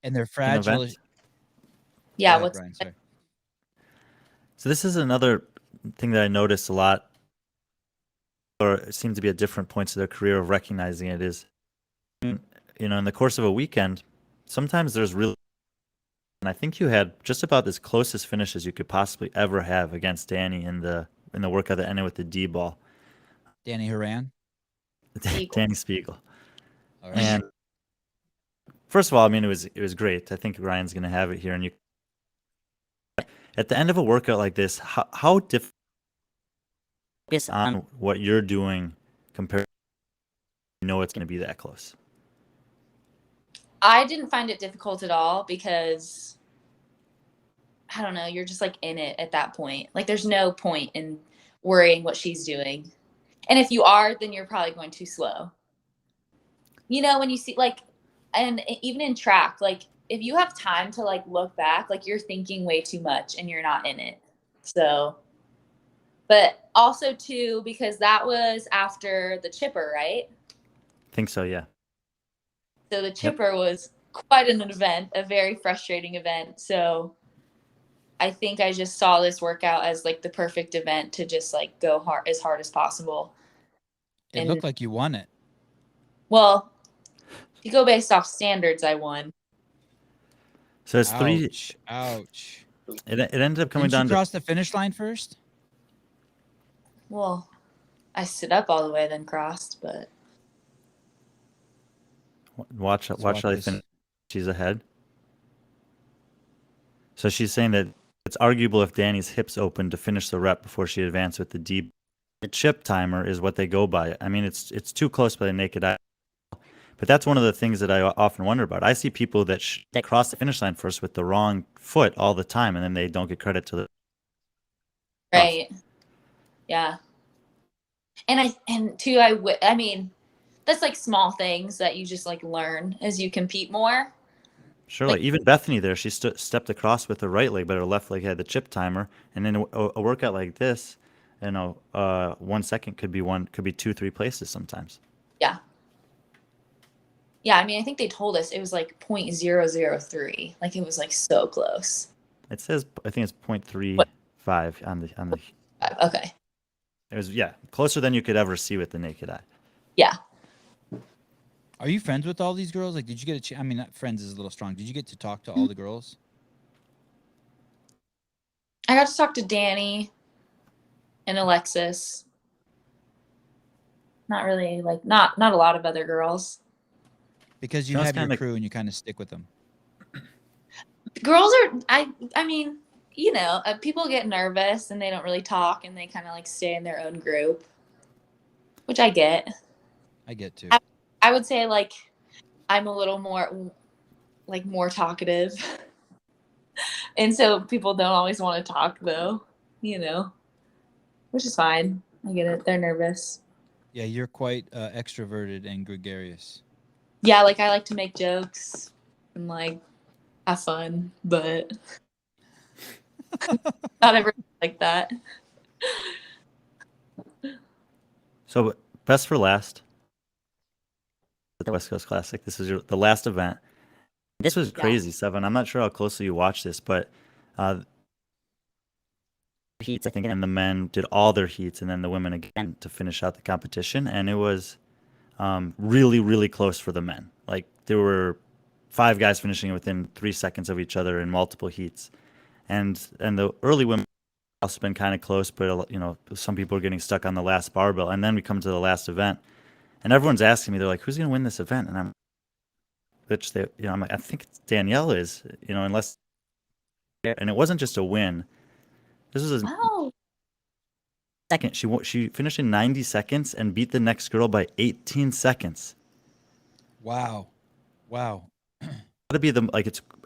And they're An fragile. event. Go Yeah. ahead, What's Brian. Sorry. So this is another thing that I noticed a lot, or it seems to be at different points of their career of recognizing it is, in the course of a weekend, sometimes there's really, and I think you had just about as closest finish as you could possibly ever have against Danny in the workout that ended with the D ball. Danny Horan. Danny Spiegel. All right. And first of all, I mean, it was great. I think Ryan's going to have it here. And at the end of a workout like this, how different is on what you're doing compared to it's going to be that close? I didn't find it difficult at all because, I don't know, you're just like in it at that point. Like, there's no point in worrying what she's doing. And if you are, then you're probably going too slow. When you see, like, and even in track, like, if you have time to, like, look back, like, you're thinking way too much and you're not in it. So, but also, too, because that was after the chipper, right? I think so, yeah. So the chipper was quite an event, a very frustrating event. So I think I just saw this workout as like the perfect event to just like go hard as possible. It looked like you won it. Well, if you go based off standards, I won. So it's three. Ouch. It ended up coming Didn't you down to. cross the finish line first? Well, I stood up all the way, then crossed, but Watch how they this. finish. She's ahead. So she's saying that it's arguable if Danny's hips opened to finish the rep before she advanced with the deep. The chip timer is what they go by. I mean, it's too close by the naked eye. But that's one of the things that I often wonder about. I see people that cross the finish line first with the wrong foot all the time, and then they don't get credit to the. right, yeah. And too, I mean, that's like small things that you just like learn as you compete more. Surely, Like, even Bethany there, she stepped across with her right leg, but her left leg had the chip timer. And in a workout like this, 1 second could be 2, 3 places sometimes. yeah. Yeah, I mean, I think they told us it was like 0.003. Like, it was like so close. It says, I think it's 0.35 on the. Okay. It was, yeah, closer than you could ever see with the naked eye. Yeah. Are you friends with all these girls? Like, did you get I mean, not friends is a little strong. Did you get to talk to all the girls? I got to talk to Danny and Alexis. Not really, like, not a lot of other girls. Because you Sounds have your kinda- crew and you kind of stick with them. Girls are, I mean, people get nervous and they don't really talk and they kind of like stay in their own group. which I get. I get too. I would say like I'm a little more like more talkative. And so people don't always want to talk though, you know, which is fine. I get it. They're nervous. Yeah, you're quite extroverted and gregarious. Yeah, like I like to make jokes and like have fun, but not everyone like that. So best for last. The West Coast Classic. This is the last event. This was crazy, Sevan. I'm not sure how closely you watched this, but heats, I think, and the men did all their heats, and then the women again to finish out the competition, and it was really, really close for the men. Like there were 5 guys finishing within 3 seconds of each other in multiple heats, and the early women also been kind of close, but you know, some people are getting stuck on the last barbell, and then we come to the last event, and everyone's asking me, they're like, "Who's going to win this event?" And I'm like, I think Danielle is, you know, unless, and it wasn't just a win. This was a second. She finished in 90 seconds and beat the next girl by 18 seconds. Wow. To be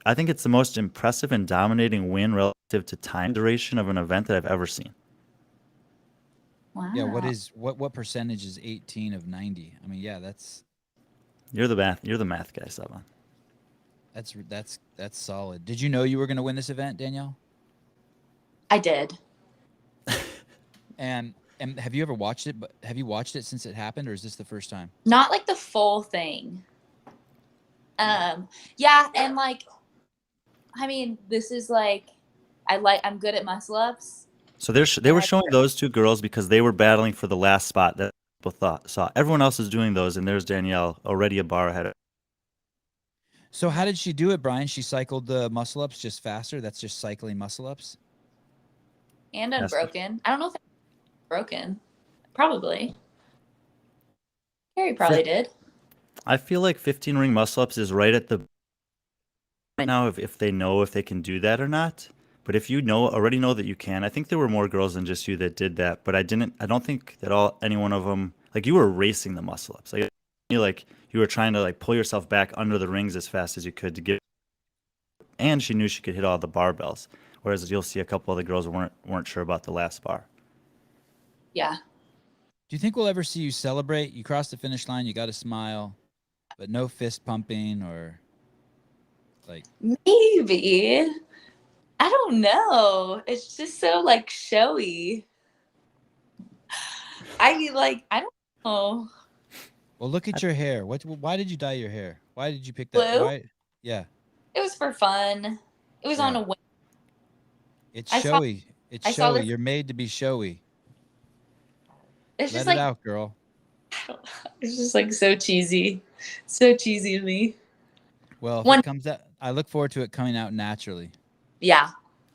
I think it's the most impressive and dominating win relative to time duration of an event that I've ever seen. Wow. Yeah, what percentage is 18 of 90? I mean, yeah, that's You're the math guy, Sevan. That's solid. Did you know you were going to win this event, Danielle? I did. And have you ever watched it? But have you watched it since it happened, or is this the first time? Not like the full thing. Yeah, and like, I mean, this is like, I'm good at muscle ups. So they were showing those 2 girls because they were battling for the last spot that people saw. Everyone else is doing those, and there's Danielle already a bar ahead of. So how did she do it, Brian? She cycled the muscle ups just faster. That's just cycling muscle ups. And unbroken. I don't know if it's broken. Probably. Carrie probably did. I feel like 15 ring muscle ups is right at the right now if they know if they can do that or not. But if you already know that you can, I think there were more girls than just you that did that. But I don't think that any one of them, like you were racing the muscle ups. Like you were trying to like pull yourself back under the rings as fast as you could to get. And she knew she could hit all the barbells. Whereas you'll see a couple of the girls weren't sure about the last bar. Yeah. Do you think we'll ever see you celebrate? You crossed the finish line, you got a smile, but no fist pumping or like. Maybe. I don't know. It's just so like showy. I don't know. Well, look at your hair. Why did you dye your hair? Why did you pick that? Blue? Why? Yeah. It was for fun. It was on a whim. It's showy. It's showy. You're made to be showy. It's Let just it like out, girl. It's just like so cheesy. So cheesy of me. Well, if it comes out, I look forward to it coming out naturally. Yeah.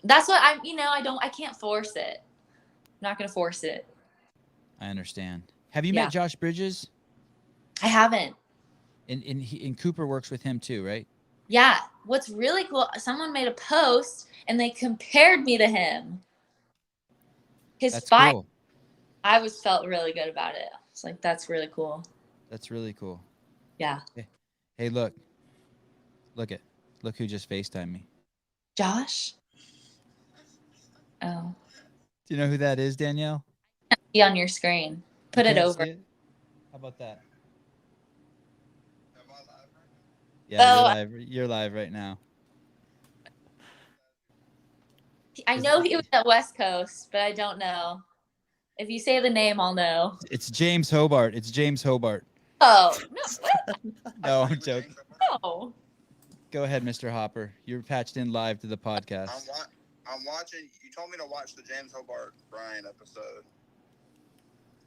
That's what I can't force it. I'm not going to force it. I understand. Have you met Josh Bridges? I haven't. And Cooper works with him too, right? Yeah. What's really cool, someone made a post and they compared me to him. His fight, cool. I felt really good about it. It's like, that's really cool. That's really cool. Yeah. Hey, look who just FaceTimed me. Josh? Oh. Do you know who that is, Danielle? See on your screen. Put it over. How about that? Yeah, you're live right now. I know he was at West Coast, but I don't know. If you say the name, I'll know. It's James Hobart. Oh, no. No, I'm joking. No. Go ahead, Mr. Hopper. You're patched in live to the podcast. I'm watching. You told me to watch the James Hobart Brian episode.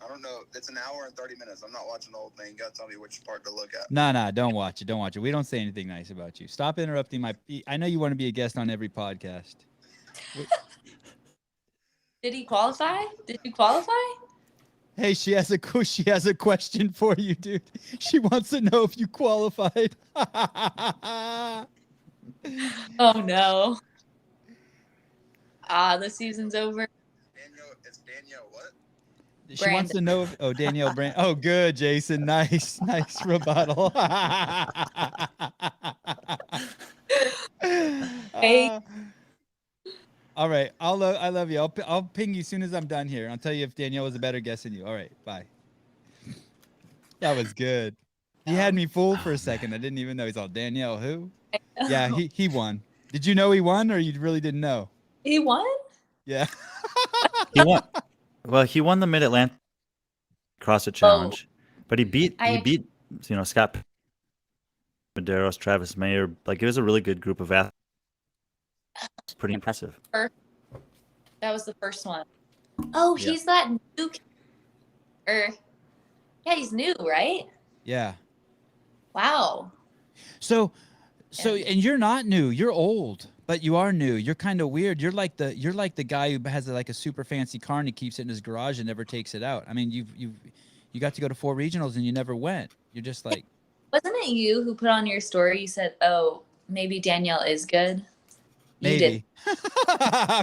I don't know. It's an hour and 30 minutes. I'm not watching the whole thing. You got to tell me which part to look at. Nah, don't watch it. We don't say anything nice about you. Stop interrupting I know you want to be a guest on every podcast. Did he qualify? Did you qualify? Hey, she has a question for you, dude. She wants to know if you qualified. Oh no. The season's over. Danielle, it's Danielle what? She wants to know if, oh, Danielle Brand. Oh, good, Jason. Nice, nice rebuttal. Hey. All right. I love you. I'll ping you as soon as I'm done here. I'll tell you if Danielle was a better guest than you. All right. Bye. That was good. He had me fooled for a second. I didn't even know. He's all, Danielle, who? Yeah, he won. Did you know he won, or you really didn't know? He won? Yeah. He won. Well, he won the Mid Atlantic CrossFit Challenge, but he beat Scott Medeiros, Travis Mayer. Like, it was a really good group of athletes. It's pretty impressive. That was the first one. Oh, Yeah. he's that new, yeah, he's new, right? Yeah. Wow. So, and you're not new. You're old, but you are new. You're kind of weird. You're like the guy who has like a super fancy car and he keeps it in his garage and never takes it out. I mean, you got to go to 4 regionals and you never went. You're just like. Wasn't it you who put on your story? You said, "Oh, maybe Danielle is good." Maybe.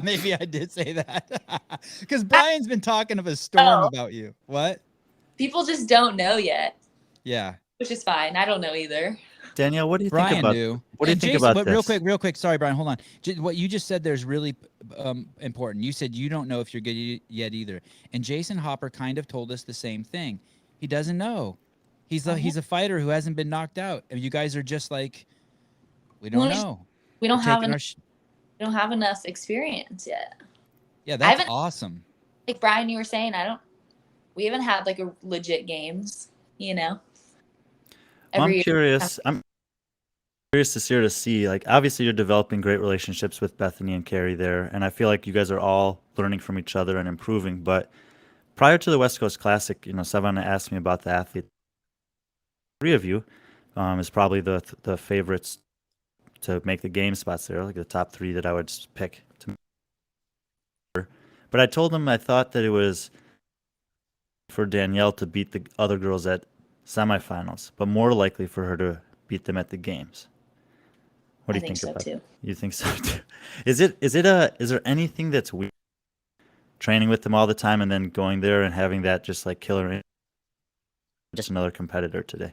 Maybe I did say that. Because Brian's been talking of a storm about you. What? People just don't know yet. Yeah. Which is fine. I don't know either. Danielle, what do you Brian think about knew. What do you And think Jason, about but this? real quick. Sorry, Brian. Hold on. What you just said there is really important. You said you don't know if you're good yet either. And Jason Hopper kind of told us the same thing. He doesn't know. He's a fighter who hasn't been knocked out. And you guys are just like, we don't know. We don't have We don't have enough experience yet. Yeah, that's awesome. Like Brian, you were saying, we haven't had like a legit games, I'm curious to see, like, obviously you're developing great relationships with Bethany and Carrie there, and I feel like you guys are all learning from each other and improving. But prior to the West Coast Classic, Sevan asked me about the athlete. 3 of you is probably the favorites to make the game spots there, like the top 3 that I would pick to. But I told him I thought that it was for Danielle to beat the other girls at semifinals, but more likely for her to beat them at the games. What do you think about that? You think so too? Is there anything that's weird training with them all the time and then going there and having that just like killer just another competitor today?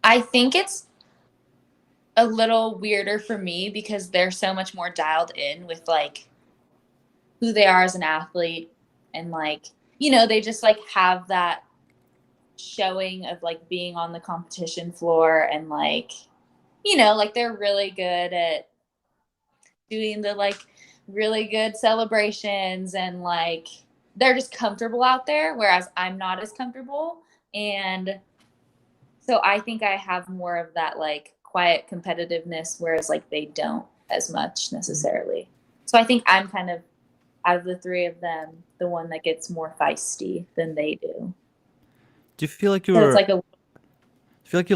I think it's a little weirder for me because they're so much more dialed in with like who they are as an athlete, and like, they just like have that showing of like being on the competition floor, and like, like they're really good at doing the like really good celebrations, and like they're just comfortable out there, whereas I'm not as comfortable. And so I think I have more of that like quiet competitiveness, whereas like they don't as much necessarily. So I think I'm kind of, out of the 3 of them, the one that gets more feisty than they do. Do you feel like you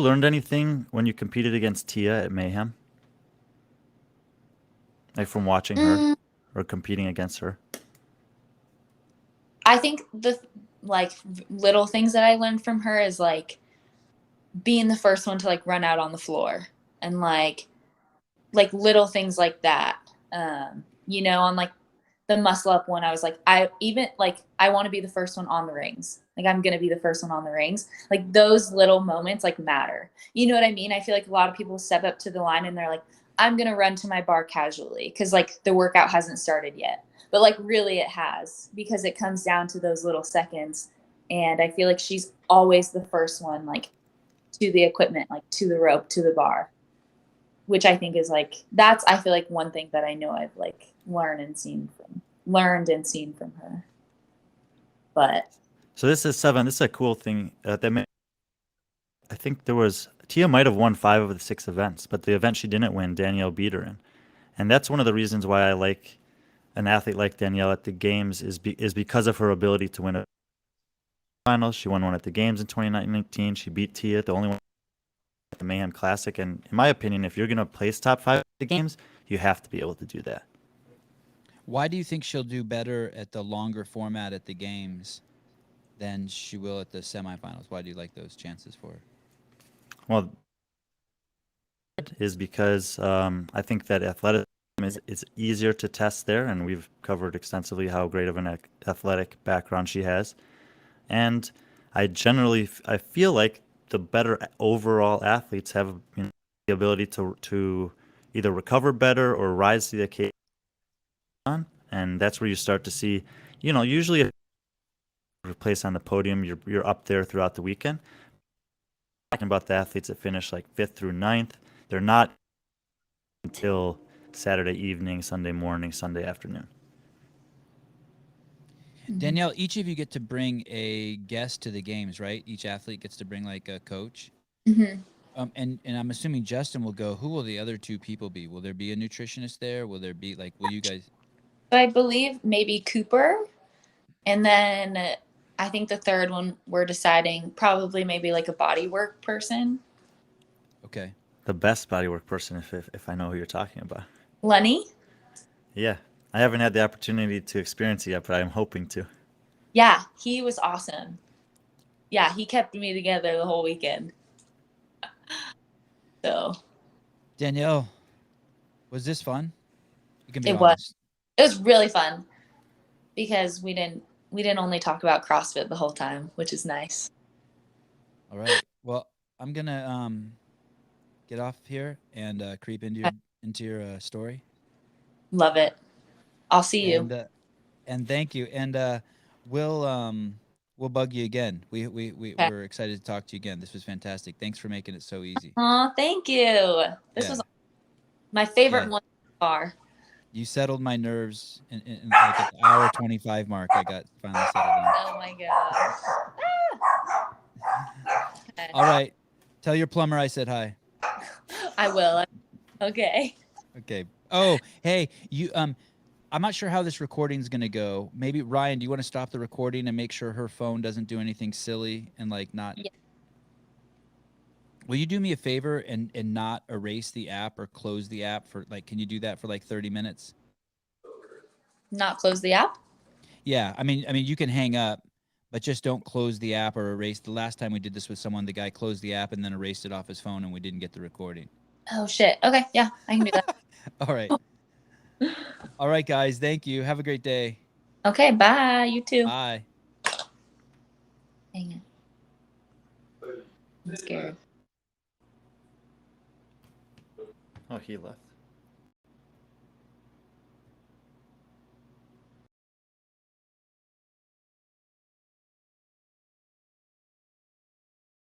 learned anything when you competed against Tia at Mayhem? Like from watching her or competing against her? I think the like little things that I learned from her is like being the first one to like run out on the floor, and like little things like that. On like the muscle up one, I was like, I want to be the first one on the rings. Like, I'm going to be the first one on the rings. Like, those little moments like matter. You know what I mean? I feel like a lot of people step up to the line and they're like, I'm going to run to my bar casually because like the workout hasn't started yet. But like really it has, because it comes down to those little seconds. And I feel like she's always the first one, like to the equipment, like to the rope, to the bar, which I think is like, I feel like one thing that I know I've like learned and seen from her. But so this is a cool thing I think Tia might have won 5 of the 6 events, but the event she didn't win, Danielle beat her in. And that's one of the reasons why I like an athlete like Danielle at the games is because of her ability to win a finals. She won one at the games in 2019. She beat Tia, the only one at the Mayhem Classic. And in my opinion, if you're going to place top 5 at the games, you have to be able to do that. Why do you think she'll do better at the longer format at the games than she will at the semifinals? Why do you like those chances for her? Well, is because I think that athletic it's easier to test there, and we've covered extensively how great of an athletic background she has. And I feel like the better overall athletes have, you know, the ability to either recover better or rise to the occasion. And that's where you start to see, you know, usually if you place on the podium, you're up there throughout the weekend. Talking about the athletes that finish like 5th through 9th, they're not until Saturday evening, Sunday morning, Sunday afternoon. Danielle, each of you get to bring a guest to the games, right? Each athlete gets to bring like a coach. Mm-hmm. And I'm assuming Justin will go. Who will the other 2 people be? Will there be a nutritionist there? Will there be like, will you guys? So I believe maybe Cooper, and then I think the third one we're deciding probably maybe like a body work person. Okay. The best bodywork person, if I know who you're talking about. Lenny. Yeah, I haven't had the opportunity to experience it yet, but I'm hoping to. Yeah, he was awesome. Yeah, he kept me together the whole weekend. So Danielle, was this fun? You can be it was. honest. It was really fun because we didn't only talk about CrossFit the whole time, which is nice. All right. Well, I'm gonna get off here and creep into your story. Love it. I'll see you. And thank you. And we'll bug you again. Okay. We're excited to talk to you again. This was fantastic. Thanks for making it so easy. Oh, thank you. This was my favorite one so far. You settled my nerves in like at the hour 25 mark. I got finally settled down. Oh my gosh. Okay. All right. Tell your plumber I said hi. I will. Okay. Okay. Oh, hey, you I'm not sure how this recording's gonna go. Maybe Ryan, do you want to stop the recording and make sure her phone doesn't do anything silly and like not? Yeah. Will you do me a favor and not erase the app or close the app for like? Can you do that for like 30 minutes? Not close the app? Yeah, I mean you can hang up, but just don't close the app or erase. The last time we did this with someone, the guy closed the app and then erased it off his phone, and we didn't get the recording. Oh shit. Okay, yeah, I can do that. All right. All right, guys. Thank you. Have a great day. Okay, bye. You too. Bye. Dang it. I'm scared. Oh, he left.